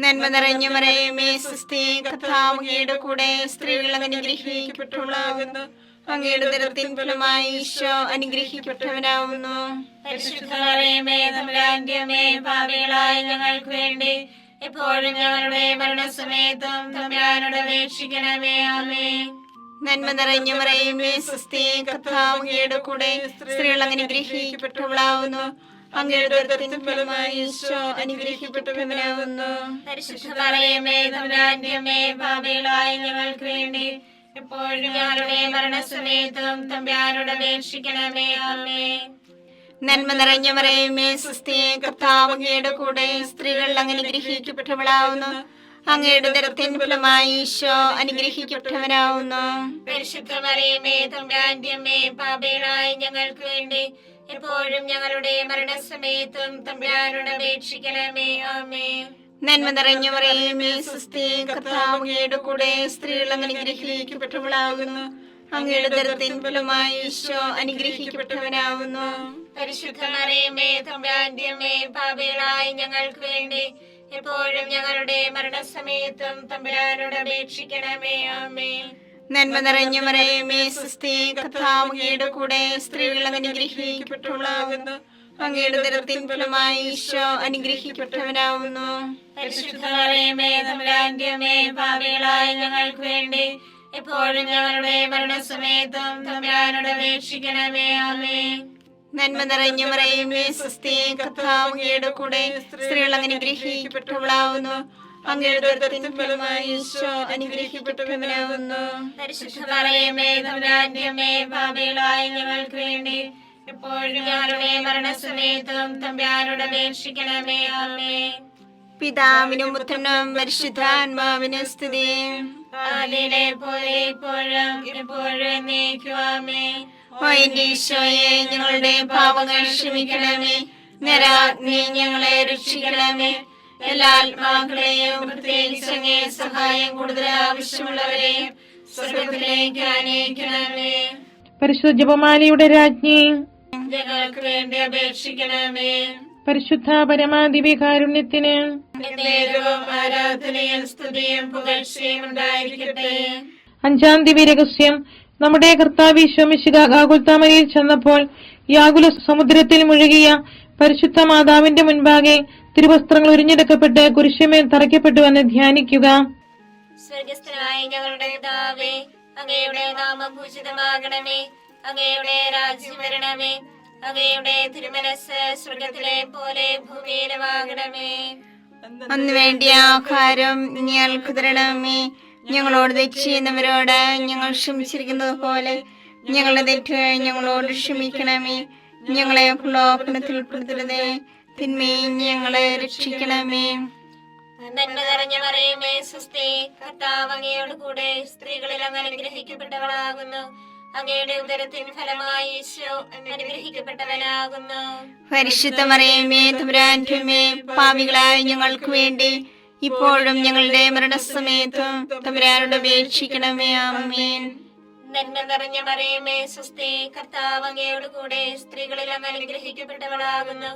നന്മ നിറഞ്ഞ മറിയമേ സ്വസ്തി, കർത്താവ് അങ്ങയുടെ കൂടെ സ്ത്രീകൾ അങ്ങ് അനുഗ്രഹിക്കപ്പെട്ടവളാകുന്നു. അങ്ങയുടെ ഉദരത്തിൻ ഫലമായി ഈശോ അനുഗ്രഹിക്കപ്പെട്ടവനാകുന്നു. പരിശുദ്ധ മറിയമേ തമ്പുരാന്റെ അമ്മേ, പാപികളായ ഞങ്ങൾക്ക് വേണ്ടി എപ്പോഴും ഞങ്ങളുടെ മരണസമയത്തും തമ്പുരാനോട് അപേക്ഷിക്കണമേ. ആമേൻ. നന്മ നിറഞ്ഞ മറിയമേ സ്വസ്തി, കർത്താവ് അങ്ങയുടെ കൂടെ സ്ത്രീകൾ അങ്ങ് അനുഗ്രഹിക്കപ്പെട്ടവളാകുന്നു. അങ്ങയുടെ ഉദരത്തിൻ ഫലമായി ഈശോ അനുഗ്രഹിക്കപ്പെട്ടവനാകുന്നു. പരിശുദ്ധ മറിയമേ തമ്പുരാന്റെ അമ്മേ, പാപികളായ ഞങ്ങൾക്ക് വേണ്ടി എപ്പോഴും ഞങ്ങളുടെ മരണസമയത്തും തമ്പുരാനോട് അപേക്ഷിക്കണമേ. ആമേൻ. നന്മ നിറഞ്ഞ മറിയമേ സ്വസ്തി, കർത്താവ് അങ്ങയുടെ കൂടെ സ്ത്രീകൾ അങ്ങ് അനുഗ്രഹിക്കപ്പെട്ടവളാകുന്നു. അങ്ങയുടെ ഉദരത്തിൻ ഫലമായി ഈശോ അനുഗ്രഹിക്കപ്പെട്ടവനാകുന്നു. പരിശുദ്ധ മറിയമേ തമ്പുരാന്റെ അമ്മേ, പാപികളായ ഞങ്ങൾക്ക് വേണ്ടി എപ്പോഴും ഞങ്ങളുടെ മരണസമയത്തും തമ്പുരാനോട് അപേക്ഷിക്കണമേ. ആമേൻ. നന്മ നിറഞ്ഞ മറിയമേ സ്വസ്തി, കർത്താവ് അങ്ങയുടെ കൂടെ സ്ത്രീകൾ അങ്ങ് അനുഗ്രഹിക്കപ്പെട്ടവളാകുന്നു. അങ്ങയുടെ ഉദരത്തിൻ ഫലമായി ഈശോ അനുഗ്രഹിക്കപ്പെട്ടവനാകുന്നു. പരിശുദ്ധ മറിയമേ തമ്പുരാന്റെ അമ്മേ, പാപികളായ ഞങ്ങൾക്ക് വേണ്ടി എപ്പോഴും ഞങ്ങളുടെ മരണസമയത്തും തമ്പുരാനോട് അപേക്ഷിക്കണമേ. ആമേൻ. നന്മ നിറഞ്ഞ മറിയമേ സ്വസ്തി, കർത്താവ് അങ്ങയുടെ കൂടെ സ്ത്രീകൾ അനുഗ്രഹിക്കപ്പെട്ടവളാകുന്നു. അങ്ങയുടെ ഉദരത്തിൻ ഫലമായി ഈശോ അനുഗ്രഹിക്കപ്പെട്ടവനാവുന്നു. പരിശുദ്ധ മറിയമേ തമ്പുരാന്റെ അമ്മേ, പാപികളായ ഞങ്ങൾക്ക് വേണ്ടി എപ്പോഴും ഞങ്ങളുടെ മരണസമയത്തും തമ്പുരാനോട് അപേക്ഷിക്കണമേ. ആമേൻ. നന്മ നിറഞ്ഞ മറിയമേ സ്വസ്തി, കർത്താവ് അങ്ങയുടെ കൂടെ സ്ത്രീകൾ അനുഗ്രഹിക്കപ്പെട്ടവളാവുന്നു. അങ്ങയുടെ ഉദരത്തിൻ ഫലമായി ഈശോ അനുഗ്രഹിക്കപ്പെട്ടവനാവുന്നു. പരിശുദ്ധ മറിയമേ തമ്പുരാന്റെ അമ്മേ, പാപികളായ ഞങ്ങൾക്ക് വേണ്ടി എപ്പോഴും ഞങ്ങളുടെ മരണസമയത്തും തമ്പുരാനോട് അപേക്ഷിക്കണമേ. ആമേൻ. പിതാവിനും പുത്രനും പരിശുദ്ധാത്മാവിനും സ്തുതി. ആദിയിലെ പോലെ ഇപ്പോഴും എപ്പോഴും എന്നേക്കും. ആമേൻ. ഓ എന്റെ ഈശോയെ, ഞങ്ങളുടെ പാപങ്ങൾ ക്ഷമിക്കണമേ. നരാഗ്നി ഞങ്ങളെ രക്ഷിക്കണമേ. എല്ലാ ആത്മാക്കളെയും പ്രത്യേകിച്ച് അങ്ങേ സഹായം കൂടുതൽ ആവശ്യമുള്ളവരെയും സ്വർഗ്ഗത്തിലേക്ക് ആനയിക്കണമേ. പരിശുദ്ധ ജപമാലയുടെ രാജ്ഞി, ഞങ്ങൾക്ക് വേണ്ടി അപേക്ഷിക്കണമേ. പരിശുദ്ധ പരമാദിവ്യകാരുണ്യത്തിന് നേരവും ആരാധനയും സ്തുതിയും പുകഴ്ചയും ഉണ്ടായിരിക്കട്ടെ. 5-ാം ദിവ്യരഹസ്യം. നമ്മുടെ കർത്താവ് ഈശോ മിശിഹാ ഗാഗുൽത്താമലയിൽ ചെന്നപ്പോൾ യാകുല സമുദ്രത്തിൽ മുഴുകിയ പരിശുദ്ധ മാതാവിന്റെ മുൻപാകെ തിരുവസ്ത്രങ്ങൾ ഉരിഞ്ഞെടുക്കപ്പെട്ട് കുരിശുമേൽ തറയ്ക്കപ്പെട്ടുവെന്ന് ധ്യാനിക്കുക. സ്വർഗസ്ഥനായ ഞങ്ങളുടെ പിതാവേ, അങ്ങയുടെ നാമം പൂജിതമാകണമേ. അങ്ങയുടെ രാജ്യം വരണമേ. അങ്ങയുടെ തിരുമനസ് സ്വർഗത്തിലെ പോലെ ഭൂമിയിലുമാകണമേ. അന്ന് വേണ്ടിയ ആഹാരം ഞങ്ങൾക്ക് തരണമേ. ഞങ്ങളോട് തെറ്റ് ചെയ്യുന്നവരോട് ഞങ്ങൾ ക്ഷമിച്ചിരിക്കുന്നത് പോലെ ഞങ്ങളുടെ തെറ്റുകൾ ഞങ്ങളോട് ക്ഷമിക്കണമേ. ഞങ്ങളെ പ്രലോഭനത്തിൽ ഉൾപ്പെടുത്തരുതേ, തിന്മയിൽ ഞങ്ങളെ രക്ഷിക്കണമേ. നന്മ നിറഞ്ഞ മറിയമേ സ്വസ്തി, കർത്താവ് അങ്ങയോട് കൂടെ സ്ത്രീകളിൽ അങ്ങ് അനുഗ്രഹിക്കപ്പെട്ടവളാകുന്നു. അങ്ങയുടെ ഉദരത്തിൻ ഫലമായി ഈശോ അനുഗ്രഹിക്കപ്പെട്ടവനാകുന്നു. പരിശുദ്ധ മറിയമേ തമ്പുരാന്റെ അമ്മേ, പാപികളായ ഞങ്ങൾക്ക് വേണ്ടി ഇപ്പോഴും ഞങ്ങളുടെ മരണസമയത്തും തമ്പുരാനോട് അപേക്ഷിക്കണമേ. ആമേൻ. നന്മ നിറഞ്ഞ മറിയമേ സ്വസ്തി, കർത്താവ് അങ്ങയോട് കൂടെ സ്ത്രീകളിൽ അങ്ങ് അനുഗ്രഹിക്കപ്പെട്ടവളാകുന്നു.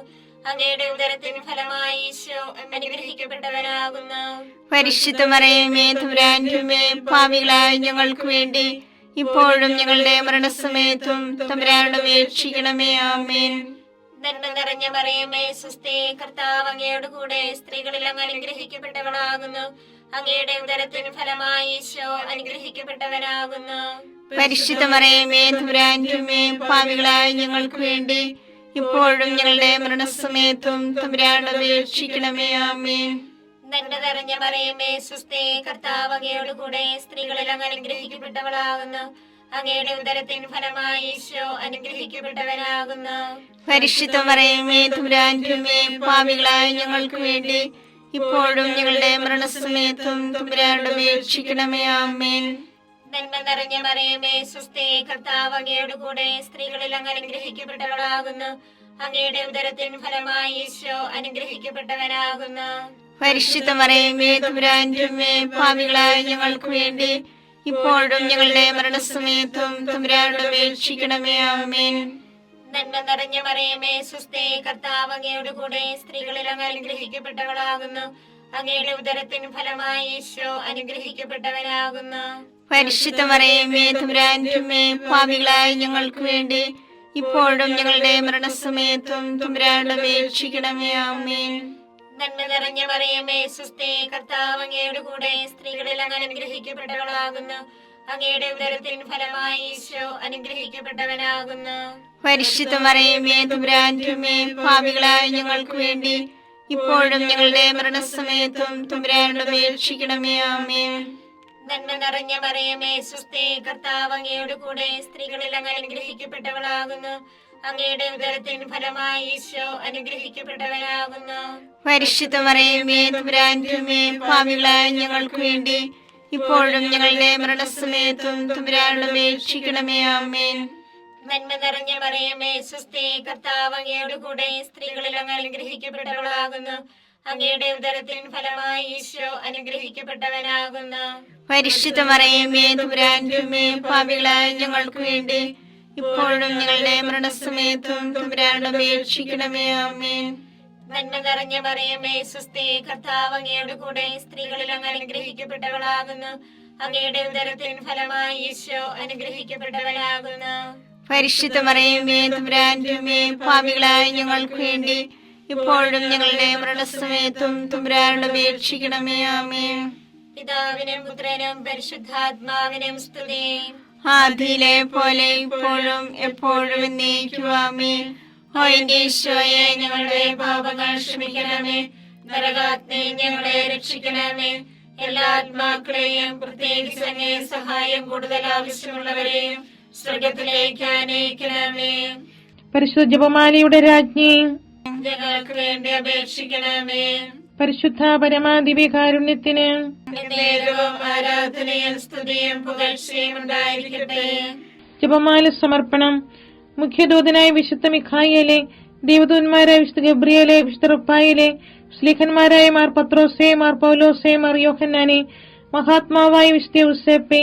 അങ്ങയുടെ ഉദരത്തിൻ ഫലമായി ഈശോ അനുഗ്രഹിക്കപ്പെട്ടവനാകുന്നു. പരിശുദ്ധ മറിയമേ തമ്പുരാന്റെ അമ്മേ, പാപികളായ ഞങ്ങൾക്ക് വേണ്ടി ഇപ്പോഴും ഞങ്ങളുടെ മരണസമയത്തും തമ്പുരാനോട് അപേക്ഷിക്കണമേ. ആമേൻ. നന്മ നിറഞ്ഞ മറിയമേ സ്വസ്തി, കർത്താവ് അങ്ങയോട് കൂടെ സ്ത്രീകളിൽ അങ്ങ് അനുഗ്രഹിക്കപ്പെട്ടവളാകുന്നു. അങ്ങയുടെ ഉദരത്തിൻ ഫലമായി ഈശോ അനുഗ്രഹിക്കപ്പെട്ടവനാകുന്നു. പരിശുദ്ധ മറിയമേ തമ്പുരാന്റെ അമ്മേ, പാപികളായ ഞങ്ങൾക്ക് വേണ്ടി ഇപ്പോഴും ഞങ്ങളുടെ മരണസമയത്തും തമ്പുരാനോട് അപേക്ഷിക്കണമേ. ആമേൻ. നന്മ നിറഞ്ഞ മറിയമേ സ്വസ്തി, കർത്താവ് അങ്ങയോട് കൂടെ സ്ത്രീകളിൽ അങ്ങ് അനുഗ്രഹിക്കപ്പെട്ടവളാകുന്നു. അങ്ങയുടെ ഉദരത്തിൻ ഫലമായി ഈശോ അനുഗ്രഹിക്കപ്പെട്ടവനാകുന്നു. പരിശുദ്ധ മറിയമേ തമ്പുരാന്റെ അമ്മേ, പാപികളായ ഞങ്ങൾക്ക് വേണ്ടി ഇപ്പോഴും ഞങ്ങളുടെ മരണസമയത്തും തമ്പുരാനോട് അപേക്ഷിക്കണമേ. ആമേൻ. നന്മ നിറഞ്ഞ മറിയമേ സ്വസ്തി, കർത്താവ് അങ്ങയോട് കൂടെ സ്ത്രീകളിൽ അങ്ങ് അനുഗ്രഹിക്കപ്പെട്ടവളാകുന്നു. അങ്ങയുടെ ഉദരത്തിൻ ഫലമായി ഈശോ അനുഗ്രഹിക്കപ്പെട്ടവനാകുന്നു. പരിശുദ്ധ മറിയമേ തമ്പുരാന്റെ അമ്മേ, പാപികളായ ഞങ്ങൾക്ക് വേണ്ടി ഇപ്പോഴും ഞങ്ങളുടെ മരണസമയത്തും തമ്പുരാനോട് അപേക്ഷിക്കണമേ. ആമേൻ. നന്മ നിറഞ്ഞ മറിയമേ സ്വസ്തി, കർത്താവ് അങ്ങയോട് കൂടെ സ്ത്രീകളിൽ അങ്ങ് അനുഗ്രഹിക്കപ്പെട്ടവളാകുന്നു. അങ്ങയുടെ ഉദരത്തിൻ ഫലമായി ഈശോ അനുഗ്രഹിക്കപ്പെട്ടവനാകുന്നു. പരിശുദ്ധ മറിയമേ തമ്പുരാന്റെ അമ്മേ, പാപികളായ ഞങ്ങൾക്ക് വേണ്ടി ഇപ്പോഴും ഞങ്ങളുടെ മരണസമയത്തും തമ്പുരാനോട് അപേക്ഷിക്കണമേ. ആമേൻ. നന്മ നിറഞ്ഞ മറിയമേ സ്വസ്തി, കർത്താവ് അങ്ങയോട് കൂടെ സ്ത്രീകളിൽ അങ്ങ് അനുഗ്രഹിക്കപ്പെട്ടവളാകുന്നു. അങ്ങയുടെ ഉദരത്തിൻ ഫലമായി ഈശോ അനുഗ്രഹിക്കപ്പെട്ടവനാകുന്നു. പരിശുദ്ധ മറിയമേ തമ്പുരാന്റെ അമ്മേ, പാപികളായ ഞങ്ങൾക്ക് വേണ്ടി ഇപ്പോഴും ഞങ്ങളുടെ മരണസമയത്തും തമ്പുരാനോട് അപേക്ഷിക്കണമേ. ആമേൻ. നന്മ നിറഞ്ഞ മറിയമേ സ്വസ്തി, കർത്താവ് അങ്ങയോട് കൂടെ സ്ത്രീകളിൽ അങ്ങ് അനുഗ്രഹിക്കപ്പെട്ടവളാകുന്നു. അങ്ങയുടെ ഉദരത്തിൻ ഫലമായി ഈശോ അനുഗ്രഹിക്കപ്പെട്ടവനാകുന്നു. പരിശുദ്ധ മറിയമേ തമ്പുരാന്റെ അമ്മേ, പാപികളായ ഞങ്ങൾക്ക് വേണ്ടി ഇപ്പോഴും ഞങ്ങളുടെ മരണസമയത്തും തമ്പുരാനോട് അപേക്ഷിക്കണമേ. ആമേൻ. നന്മ നിറഞ്ഞ മറിയമേ സ്വസ്തി, കർത്താവ് അങ്ങയോട് കൂടെ സ്ത്രീകളിൽ അങ്ങ് അനുഗ്രഹിക്കപ്പെട്ടവളാകുന്നു. അങ്ങയുടെ ഉദരത്തിൻ ഫലമായി ഈശോ അനുഗ്രഹിക്കപ്പെട്ടവനാകുന്നു. പരിശുദ്ധ മറിയമേ തമ്പുരാന്റെ അമ്മേ, പാപികളായ ഞങ്ങൾക്ക് വേണ്ടി ഇപ്പോഴും ഞങ്ങളുടെ മരണസമയത്തും തമ്പുരാനോട് അപേക്ഷിക്കണമേ. ആമേൻ. നന്മ നിറഞ്ഞ മറിയമേ സ്വസ്തി, കർത്താവ് അങ്ങയുടെ കൂടെ സ്ത്രീകളിൽ അങ്ങ് അനുഗ്രഹിക്കപ്പെട്ടവളാകുന്നു. അങ്ങയുടെ ഉദരത്തിൻ ഫലമായി ഈശോ അനുഗ്രഹിക്കപ്പെട്ടവനാകുന്നു. പരിശുദ്ധ മറിയമേ തമ്പുരാന്റെ അമ്മേ, പാപികളായ ഞങ്ങൾക്ക് വേണ്ടി ഇപ്പോഴും ഞങ്ങളുടെ മരണസമയത്തും തമ്പുരാനോട് അപേക്ഷിക്കണമേ. ആമേൻ. പിതാവിനും പുത്രനും പരിശുദ്ധാത്മാവിനും സ്തുതി. ആദിയിലെ പോലെ ഇപ്പോഴും എപ്പോഴും എന്നേക്കും. ആമേൻ. ഓ എന്റെ ഈശോയെ, ഞങ്ങളുടെ പാപങ്ങൾ ക്ഷമിക്കണമേ. നരകാഗ്നി ഞങ്ങളെ രക്ഷിക്കണമേ. എല്ലാ ആത്മാക്കളെയും, പ്രത്യേകിച്ച് അങ്ങേ സഹായം കൂടുതൽ ആവശ്യമുള്ളവരെയും സ്വർഗത്തിലേക്ക് ആനയിക്കണമേ. പരിശുദ്ധ ജപമാലയുടെ രാജ്ഞി, ഞങ്ങൾക്ക് വേണ്ടി അപേക്ഷിക്കണമേ. പരിശുദ്ധ പരമാദിവ്യകാരുണ്യത്തിന് നേരവും ആരാധനയും സ്തുതിയും പുകഴ്ചയും ഉണ്ടായിരിക്കട്ടെ. ജപമാല സമർപ്പണം. മുഖ്യദൂതനായ വിശുദ്ധ മിഖായേലെ, ദേവദൂതന്മാരായ വിശുദ്ധ ഗബ്രിയേലെ, വിശുദ്ധ റുപ്പായേലെ, സ്ലീഹന്മാരായ മാർ പത്രോസേ, മാർ പൗലോസേ, മാർ യോഹന്നാനെ, മഹാത്മാവായ വിശുദ്ധ യൂസേപ്പേ,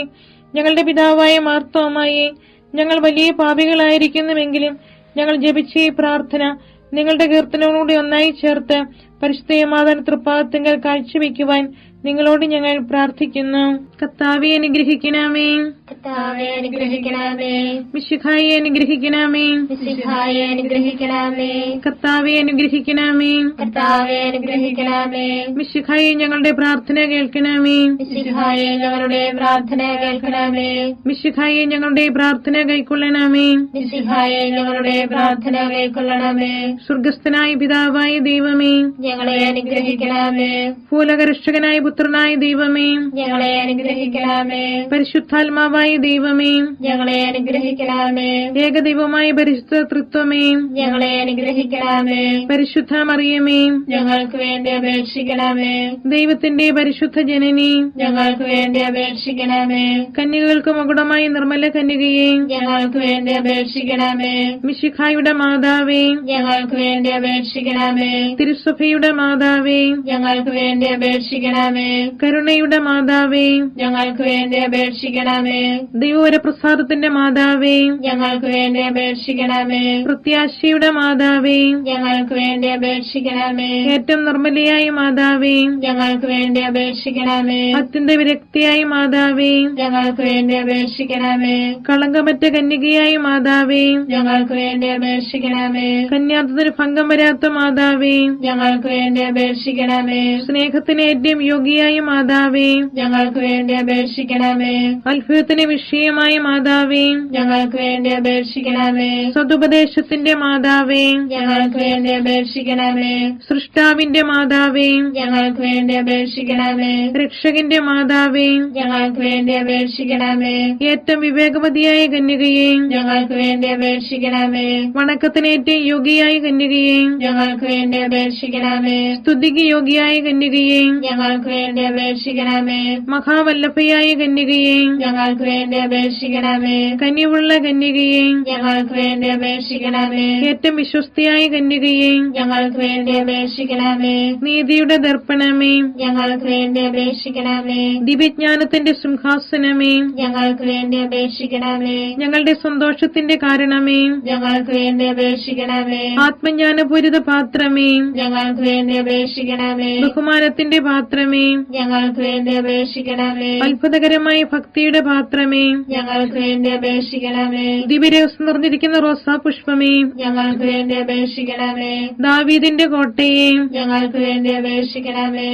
ഞങ്ങളുടെ പിതാവായ മാർത്തോമായെ, ഞങ്ങൾ വലിയ പാപികളായിരിക്കുന്നുവെങ്കിലും ഞങ്ങൾ ജപിച്ച ഈ പ്രാർത്ഥന നിങ്ങളുടെ കീർത്തനങ്ങളോട് ഒന്നായി ചേർത്ത് പരിശുദ്ധ മാതാവിന്റെ തൃപ്പാദത്തിങ്കൽ കാഴ്ചവെക്കുവാൻ നിങ്ങളോട് ഞങ്ങൾ പ്രാർത്ഥിക്കുന്നു. കർത്താവേ അനുഗ്രഹിക്കണമേ. കർത്താവേ അനുഗ്രഹിക്കണമേ. മിശിഹായെ അനുഗ്രഹിക്കണമേ. മിശിഹായെ അനുഗ്രഹിക്കണമേ. കർത്താവേ അനുഗ്രഹിക്കണമേ. കർത്താവേ അനുഗ്രഹിക്കണമേ. മിശിഹായെ ഞങ്ങളുടെ പ്രാർത്ഥന കേൾക്കണമേ. മിശിഹായെ ഞങ്ങളുടെ പ്രാർത്ഥന കേൾക്കണമേ. മിശിഹായെ ഞങ്ങളുടെ പ്രാർത്ഥന കൈക്കൊള്ളണമേ. മിശിഹായെ ഞങ്ങളുടെ പ്രാർത്ഥന കൈക്കൊള്ളണമേ. സ്വർഗസ്ഥനായ പിതാവായ ദൈവമേ, ഞങ്ങളെ അനുഗ്രഹിക്കണമേ. ഭൂലോകരക്ഷകനായ പുത്രനായ ദൈവമേ, ഞങ്ങളെ അനുഗ്രഹിക്കണമേ. പരിശുദ്ധാത്മാവായ ദൈവമേ, ഞങ്ങളെ അനുഗ്രഹിക്കണമേ. ഏകദൈവമായ പരിശുദ്ധ തൃത്വമേ, ഞങ്ങളെ അനുഗ്രഹിക്കണമേ. പരിശുദ്ധ മറിയമേ, ഞങ്ങൾക്ക് വേണ്ടി അപേക്ഷിക്കണമേ. ദൈവത്തിന്റെ പരിശുദ്ധ ജനനി, ഞങ്ങൾക്ക് വേണ്ടി അപേക്ഷിക്കണമേ. കന്യകൾക്ക് മകുടമായ നിർമ്മല കന്യകയെ, ഞങ്ങൾക്ക് വേണ്ടി അപേക്ഷിക്കണമേ. മിശിഹായുടെ മാതാവേ, ഞങ്ങൾക്ക് വേണ്ടി അപേക്ഷിക്കണമേ. തിരുസഭയുടെ മാതാവേ, ഞങ്ങൾക്ക് വേണ്ടി അപേക്ഷിക്കണമേ. കരുണയുടെ മാതാവേ, ഞങ്ങൾക്ക് വേണ്ടി അപേക്ഷിക്കണമേ. ദൈവവരപ്രസാദത്തിന്റെ മാതാവേ, ഞങ്ങൾക്ക് വേണ്ടി അപേക്ഷിക്കണമേ. പ്രത്യാശയുടെ മാതാവേ, ഞങ്ങൾക്ക് വേണ്ടി അപേക്ഷിക്കണമേ. ഏറ്റവും നിർമ്മലയായ മാതാവേ, ഞങ്ങൾക്ക് വേണ്ടി അപേക്ഷിക്കണമേ. അത്യന്ത വിരക്തിയായ മാതാവേ, ഞങ്ങൾക്ക് വേണ്ടി അപേക്ഷിക്കണമേ. കളങ്കമറ്റ കന്യകയായ മാതാവേ, ഞങ്ങൾക്ക് വേണ്ടി അപേക്ഷിക്കണമേ. കന്യാത്വത്തിന് ഭംഗം വരാത്ത മാതാവേ, ഞങ്ങൾക്ക് വേണ്ടി അപേക്ഷിക്കണമേ. സ്നേഹത്തിന് ഏറ്റവും യോഗ്യയായ മാതാവേ, ഞങ്ങൾക്ക് വേണ്ടി അപേക്ഷിക്കണമേ. അത്ഭുതത്തിന് വിഷയമായ മാതാവേ, ഞങ്ങൾക്ക് വേണ്ടി അപേക്ഷിക്കണമേ. സതുപദേശത്തിന്റെ മാതാവേ, ഞങ്ങൾക്ക് വേണ്ടി അപേക്ഷിക്കണമേ. സൃഷ്ടാവിന്റെ മാതാവേ, ഞങ്ങൾക്ക് വേണ്ടി അപേക്ഷിക്കണമേ. രക്ഷകന്റെ മാതാവേ, ഞങ്ങൾക്ക് വേണ്ടി അപേക്ഷിക്കണമേ. ഏറ്റവും വിവേകവതിയായ കന്യകയെ, ഞങ്ങൾക്ക് വേണ്ടി അപേക്ഷിക്കണമേ. വണക്കത്തിന് ഏറ്റവും യോഗ്യയായ കന്യകയെ, ഞങ്ങൾക്ക് വേണ്ടി അപേക്ഷിക്കണമേ. സ്തുതിക്ക് യോഗ്യയായ കന്യകയെ, ഞങ്ങൾക്ക് വേണ്ടി അപേക്ഷിക്കണമേ. മഹാവല്ലഭയായ കന്യകയെ, ഞങ്ങൾക്ക് വേണ്ടി അപേക്ഷിക്കണമേ. കനിവുള്ള കന്യകയെ, ഞങ്ങൾക്ക് വേണ്ടി അപേക്ഷിക്കണമേ. ഏറ്റവും വിശ്വസ്തയായ കന്യകയെ, ഞങ്ങൾക്ക് വേണ്ടി അപേക്ഷിക്കണമേ. നീതിയുടെ ദർപ്പണമേ, ഞങ്ങൾക്ക് വേണ്ടി അപേക്ഷിക്കണമേ. ദിവ്യജ്ഞാനത്തിന്റെ സിംഹാസനമേ, ഞങ്ങൾക്ക് വേണ്ടി അപേക്ഷിക്കണമേ. ഞങ്ങളുടെ സന്തോഷത്തിന്റെ കാരണമേ, ഞങ്ങൾക്ക് വേണ്ടി അപേക്ഷിക്കണമേ. ആത്മജ്ഞാനപൂരിത പാത്രമേ, ഞങ്ങൾക്ക് വേണ്ടി അപേക്ഷിക്കണമേ. ബഹുമാനത്തിന്റെ പാത്രമേ, ഞങ്ങൾക്ക് വേണ്ടി അപേക്ഷിക്കണമേ. അത്ഭുതകരമായ ഭക്തിയുടെ പാത്രമേ, ഞങ്ങൾക്ക് വേണ്ടി അപേക്ഷിക്കണമേ. ദിവ്യരഹസ്യം നിറഞ്ഞിരിക്കുന്ന റോസാ പുഷ്പമേ, ഞങ്ങൾക്ക് വേണ്ടി അപേക്ഷിക്കണമേ. ദാവീദിന്റെ കോട്ടയെ, ഞങ്ങൾക്ക് വേണ്ടി അപേക്ഷിക്കണമേ.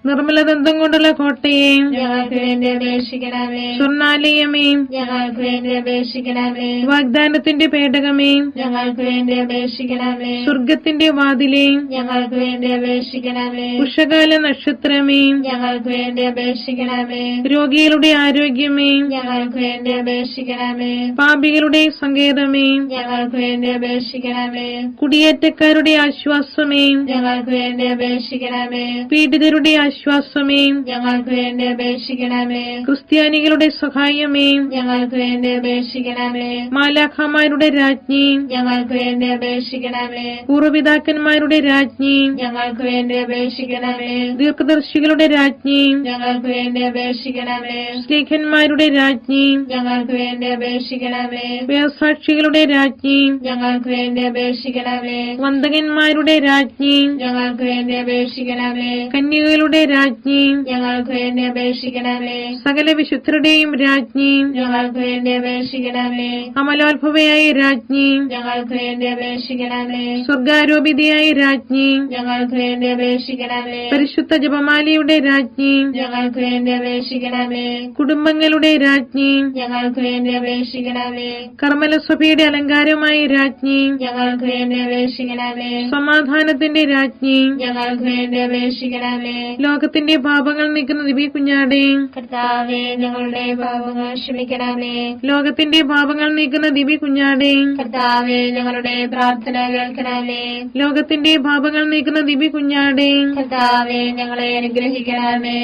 നിർമ്മലദന്തം കൊണ്ടുള്ള കോട്ടയെ, ഞങ്ങൾക്ക് വേണ്ടി അപേക്ഷിക്കണമേ. സ്വർണാലയമേ, ഞങ്ങൾക്ക് വേണ്ടി അപേക്ഷിക്കണമേ. വാഗ്ദാനത്തിന്റെ പേടകമേ, ഞങ്ങൾക്ക് വേണ്ടി അപേക്ഷിക്കണമേ. സ്വർഗത്തിന്റെ വാതിലേ, ഞങ്ങൾക്ക് വേണ്ടി അപേക്ഷിക്കണമേ. ഉഷകാല നക്ഷത്രമേ, ഞങ്ങൾക്ക് വേണ്ടി അപേക്ഷിക്കണമേ. രോഗികളുടെ ആരോഗ്യമേ, ഞങ്ങൾക്ക് വേണ്ടി അപേക്ഷിക്കണമേ. പാപികളുടെ സങ്കേതമേ, ഞങ്ങൾക്ക് വേണ്ടി അപേക്ഷിക്കണമേ. കുടിയേറ്റക്കാരുടെ ആശ്വാസമേ, ഞങ്ങൾക്ക് വേണ്ടി അപേക്ഷിക്കണമേ. പീഡിതരുടെ ആശ്വാസമേ, ഞങ്ങൾക്ക് വേണ്ടി അപേക്ഷിക്കണമേ. ക്രിസ്ത്യാനികളുടെ സഹായമേ, ഞങ്ങൾക്ക് വേണ്ടി അപേക്ഷിക്കണമേ. മാലാഖമാരുടെ രാജ്ഞി, ഞങ്ങൾക്ക് വേണ്ടി അപേക്ഷിക്കണമേ. പൂർവ്വപിതാക്കന്മാരുടെ രാജ്ഞി, ഞങ്ങൾക്ക് വേണ്ടി അപേക്ഷിക്കണമേ. ദീർഘദർശികളുടെ രാജ്ഞി, ഞങ്ങൾക്ക് വേണ്ടി അപേക്ഷിക്കണമേ. സ്നേഹന്മാരുടെ രാജ്ഞി, ഞങ്ങൾക്ക് വേണ്ടി അപേക്ഷിക്കണമേ. വേദസാക്ഷികളുടെ രാജ്ഞി, ഞങ്ങൾക്ക് വേണ്ടി അപേക്ഷിക്കണമേ. വന്ദകന്മാരുടെ രാജ്ഞി, ഞങ്ങൾക്ക് വേണ്ടി അപേക്ഷിക്കണമേ. കന്യകകളുടെ രാജ്ഞി, ഞങ്ങൾക്ക് വേണ്ടി അപേക്ഷിക്കണമേ. സകല വിശുദ്ധരുടെയും രാജ്ഞി, ഞങ്ങൾക്ക് വേണ്ടി അപേക്ഷിക്കണമേ. അമലോത്ഭവയായ രാജ്ഞി, ഞങ്ങൾക്ക് വേണ്ടി അപേക്ഷിക്കണമേ. സ്വർഗാരോപിതയായ രാജ്ഞി, ഞങ്ങൾക്ക് വേണ്ടി അപേക്ഷിക്കണമേ. പരിശുദ്ധ ജപമാലയുടെ രാജ്ഞി, ഞങ്ങൾക്ക് വേണ്ടി അപേക്ഷിക്കണമേ. കുടുംബങ്ങളുടെ രാജ്ഞി, ഞങ്ങൾക്ക് വേണ്ടി അപേക്ഷിക്കണമേ. കർമ്മലസഭയുടെ അലങ്കാരമായ രാജ്ഞി, ഞങ്ങൾക്ക് വേണ്ടി അപേക്ഷിക്കണമേ. സമാധാനത്തിന്റെ രാജ്ഞി, ഞങ്ങൾക്ക് വേണ്ടി അപേക്ഷിക്കണമേ. ലോകത്തിന്റെ പാപങ്ങൾ നീക്കുന്ന ദിവ്യ കുഞ്ഞാടേ, കർത്താവേ, ഞങ്ങളുടെ പാപങ്ങൾ ക്ഷമിക്കണമേ. ലോകത്തിന്റെ പാപങ്ങൾ നീക്കുന്ന ദിവ്യ കുഞ്ഞാടേ, കർത്താവേ, ഞങ്ങളുടെ പ്രാർത്ഥന കേൾക്കണമേ. ലോകത്തിന്റെ പാപങ്ങൾ നീക്കുന്ന ദിവ്യ കുഞ്ഞാടേ, കർത്താവേ, ഞങ്ങളെ അനുഗ്രഹിക്കണമേ.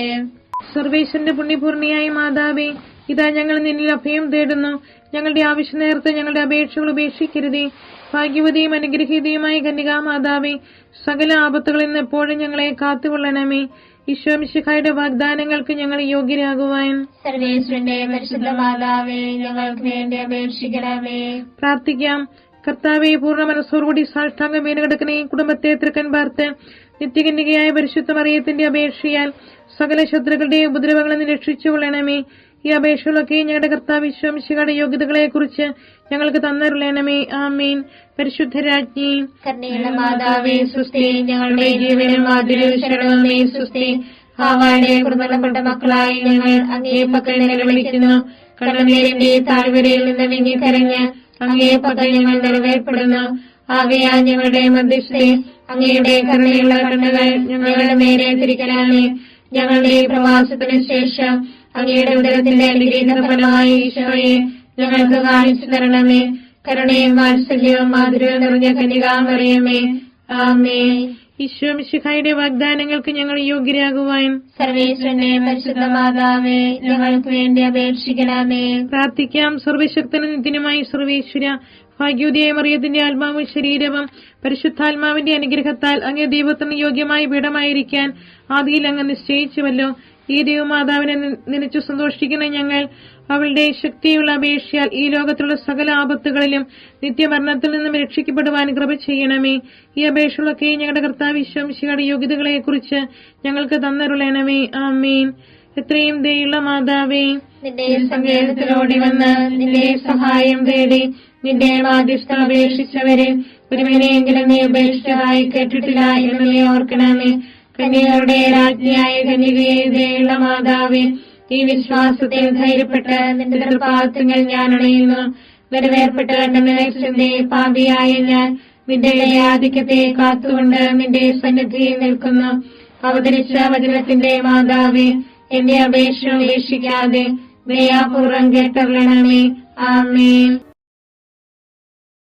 സർവേശ്വരന്റെ പുണ്യപൂർണിയായ മാതാവേ, ഇതാ ഞങ്ങൾ നിന്നിൽ അഭയം തേടുന്നു. ഞങ്ങളുടെ ആവശ്യ നേരത്ത് ഞങ്ങളുടെ അപേക്ഷകൾ ഉപേക്ഷിക്കരുതേ. ഭാഗ്യവതിയും അനുഗ്രഹീതയുമായ കന്യകാ മാതാവേ, സകല ആപത്തുകളിൽ നിന്ന് എപ്പോഴും ഞങ്ങളെ കാത്തുകൊള്ളണമേ. ഈശോ മിശിഹായുടെ വാഗ്ദാനങ്ങൾക്ക് ഞങ്ങൾ യോഗ്യരാകുവാൻ സർവേശ്വരന്റെ പരിശുദ്ധ മാതാവേ, ഞങ്ങൾക്ക് വേണ്ടി അപേക്ഷിക്കണമേ. പ്രാർത്ഥിക്കാം. കർത്താവെ, പൂർണ്ണ മനസ്സോടുകൂടി സാഷ്ടാംഗം വീണുകിടക്കുന്ന ഈ കുടുംബത്തെ തൃക്കൻ പാർത്ത് നിത്യകന്യകയായ പരിശുദ്ധ മറിയത്തിന്റെ അപേക്ഷയാൽ സകല ശത്രുക്കളുടെ ഉപദ്രവങ്ങളിൽ നിന്ന് രക്ഷിച്ചുകൊള്ളണമേ. ഈ അപേക്ഷകളൊക്കെ ഞങ്ങളുടെ കർത്താവ് ഈശോ മിശിഹായുടെ യോഗ്യതകളെ കുറിച്ച് ഞങ്ങൾക്ക് തന്നരുളണമേ. ആമേൻ. പരിശുദ്ധ രാജ്ഞി, കരുണയുള്ള മാതാവേ, സുസ്തി. ഞങ്ങളുടെ ജീവനും മാധുര്യവും ശരണമേ, സുസ്തി. ഹാവായുടെ കുറുനടപ്പെട്ട മക്കളായി ഞങ്ങൾ അങ്ങേ പക്കൽ നിലവിളിക്കുന്നു. കണ്ണുനീരിന്റെ താഴ്വരയിൽ നിന്ന് വിങ്ങിക്കരഞ്ഞ് അങ്ങേ പക്കൽ ഞങ്ങൾ നിറവേർപ്പെടുന്നു. ആകയാൽ ഞങ്ങളുടെ മധ്യസ്ഥെ അങ്ങയുടെ കരുണയുള്ള കണ്ണുകൾ ഞങ്ങളുടെ നേരെ തിരിക്കണമേ. ഞങ്ങളുടെ പ്രവാസത്തിന് ശേഷം അങ്ങയുടെ ഉദരത്തിന്റെ അനുഗ്രഹീത ഫലമായി ഈശോയെ ഞങ്ങൾക്ക് കാണിച്ചു തരണമേ. കരുണയും വാത്സല്യവും മാധുര്യവും നിറഞ്ഞ കന്യകാമറിയമേ, ആമേൻ. ഈശോ മിശിഹായുടെ വാഗ്ദാനങ്ങൾക്ക് ഞങ്ങൾ യോഗ്യരാകുവാൻ സർവേശ്വരനെ പരിശുദ്ധ മാതാവേ, ഞങ്ങൾക്ക് വേണ്ടി അപേക്ഷിക്കണമേ. പ്രാർത്ഥിക്കാം. സർവശക്തനും നിത്യനുമായി സർവേശ്വര, ഭാഗ്യോദയ മറിയത്തിന്റെ ആത്മാവും ശരീരവും പരിശുദ്ധാത്മാവിന്റെ അനുഗ്രഹത്താൽ അങ്ങേ ദൈവത്തിന് യോഗ്യമായ പീഠമായിരിക്കാൻ ആദിയിൽ അങ്ങ് നിശ്ചയിച്ചുവല്ലോ. ഈ ദൈവമാതാവിനെ നനച്ചു സന്തോഷിക്കുന്ന ഞങ്ങൾ അവളുടെ ശക്തിയുള്ള അപേക്ഷയാൽ ഈ ലോകത്തിലുള്ള സകല ആപത്തുകളിലും നിത്യമരണത്തിൽ നിന്നും രക്ഷിക്കപ്പെടുവാൻ കൃപ ചെയ്യണമേ. ഈ അപേക്ഷകളൊക്കെ ഞങ്ങളുടെ കർത്താവ് ഈശോ മിശിഹായുടെ യോഗ്യതകളെ കുറിച്ച് ഞങ്ങൾക്ക് തന്നരുളണമേ. ആമേൻ. എത്രയും ദയുള്ള മാതാവേ, നിന്റെ സങ്കേതത്തിലോടി വന്ന് നിന്റെ സഹായം തേടി നിന്റെ മാധ്യസ്ഥം അപേക്ഷിച്ചവരെ ഒരുവനെയെങ്കിലും നീ ഉപേക്ഷിച്ചതായി കേട്ടിട്ടില്ല എന്ന് നീ ഓർക്കണമേ. കന്യകരുടെ രാജ്ഞിയായ കന്യകയെ ദയുള്ള മാതാവേ, ഈ വിശ്വാസത്തിൽ ധൈര്യപ്പെട്ട് നിന്റെ തൃപ്പാദങ്ങൾ ഞാൻ അണയുന്നു. നിറവേർപ്പെട്ട് കണ്ടെന്നെ പാപിയായ ഞാൻ നിന്റെ ആധിക്യത്തെ കാത്തുകൊണ്ട് നിന്റെ സന്നിധിയിൽ നിൽക്കുന്നു. അവതരിച്ച വചനത്തിന്റെ മാതാവേ, എന്റെ അപേക്ഷ ഉപേക്ഷിക്കാതെ ദയാപൂർവം കേട്ടറിയണമേ. ആമേൻ.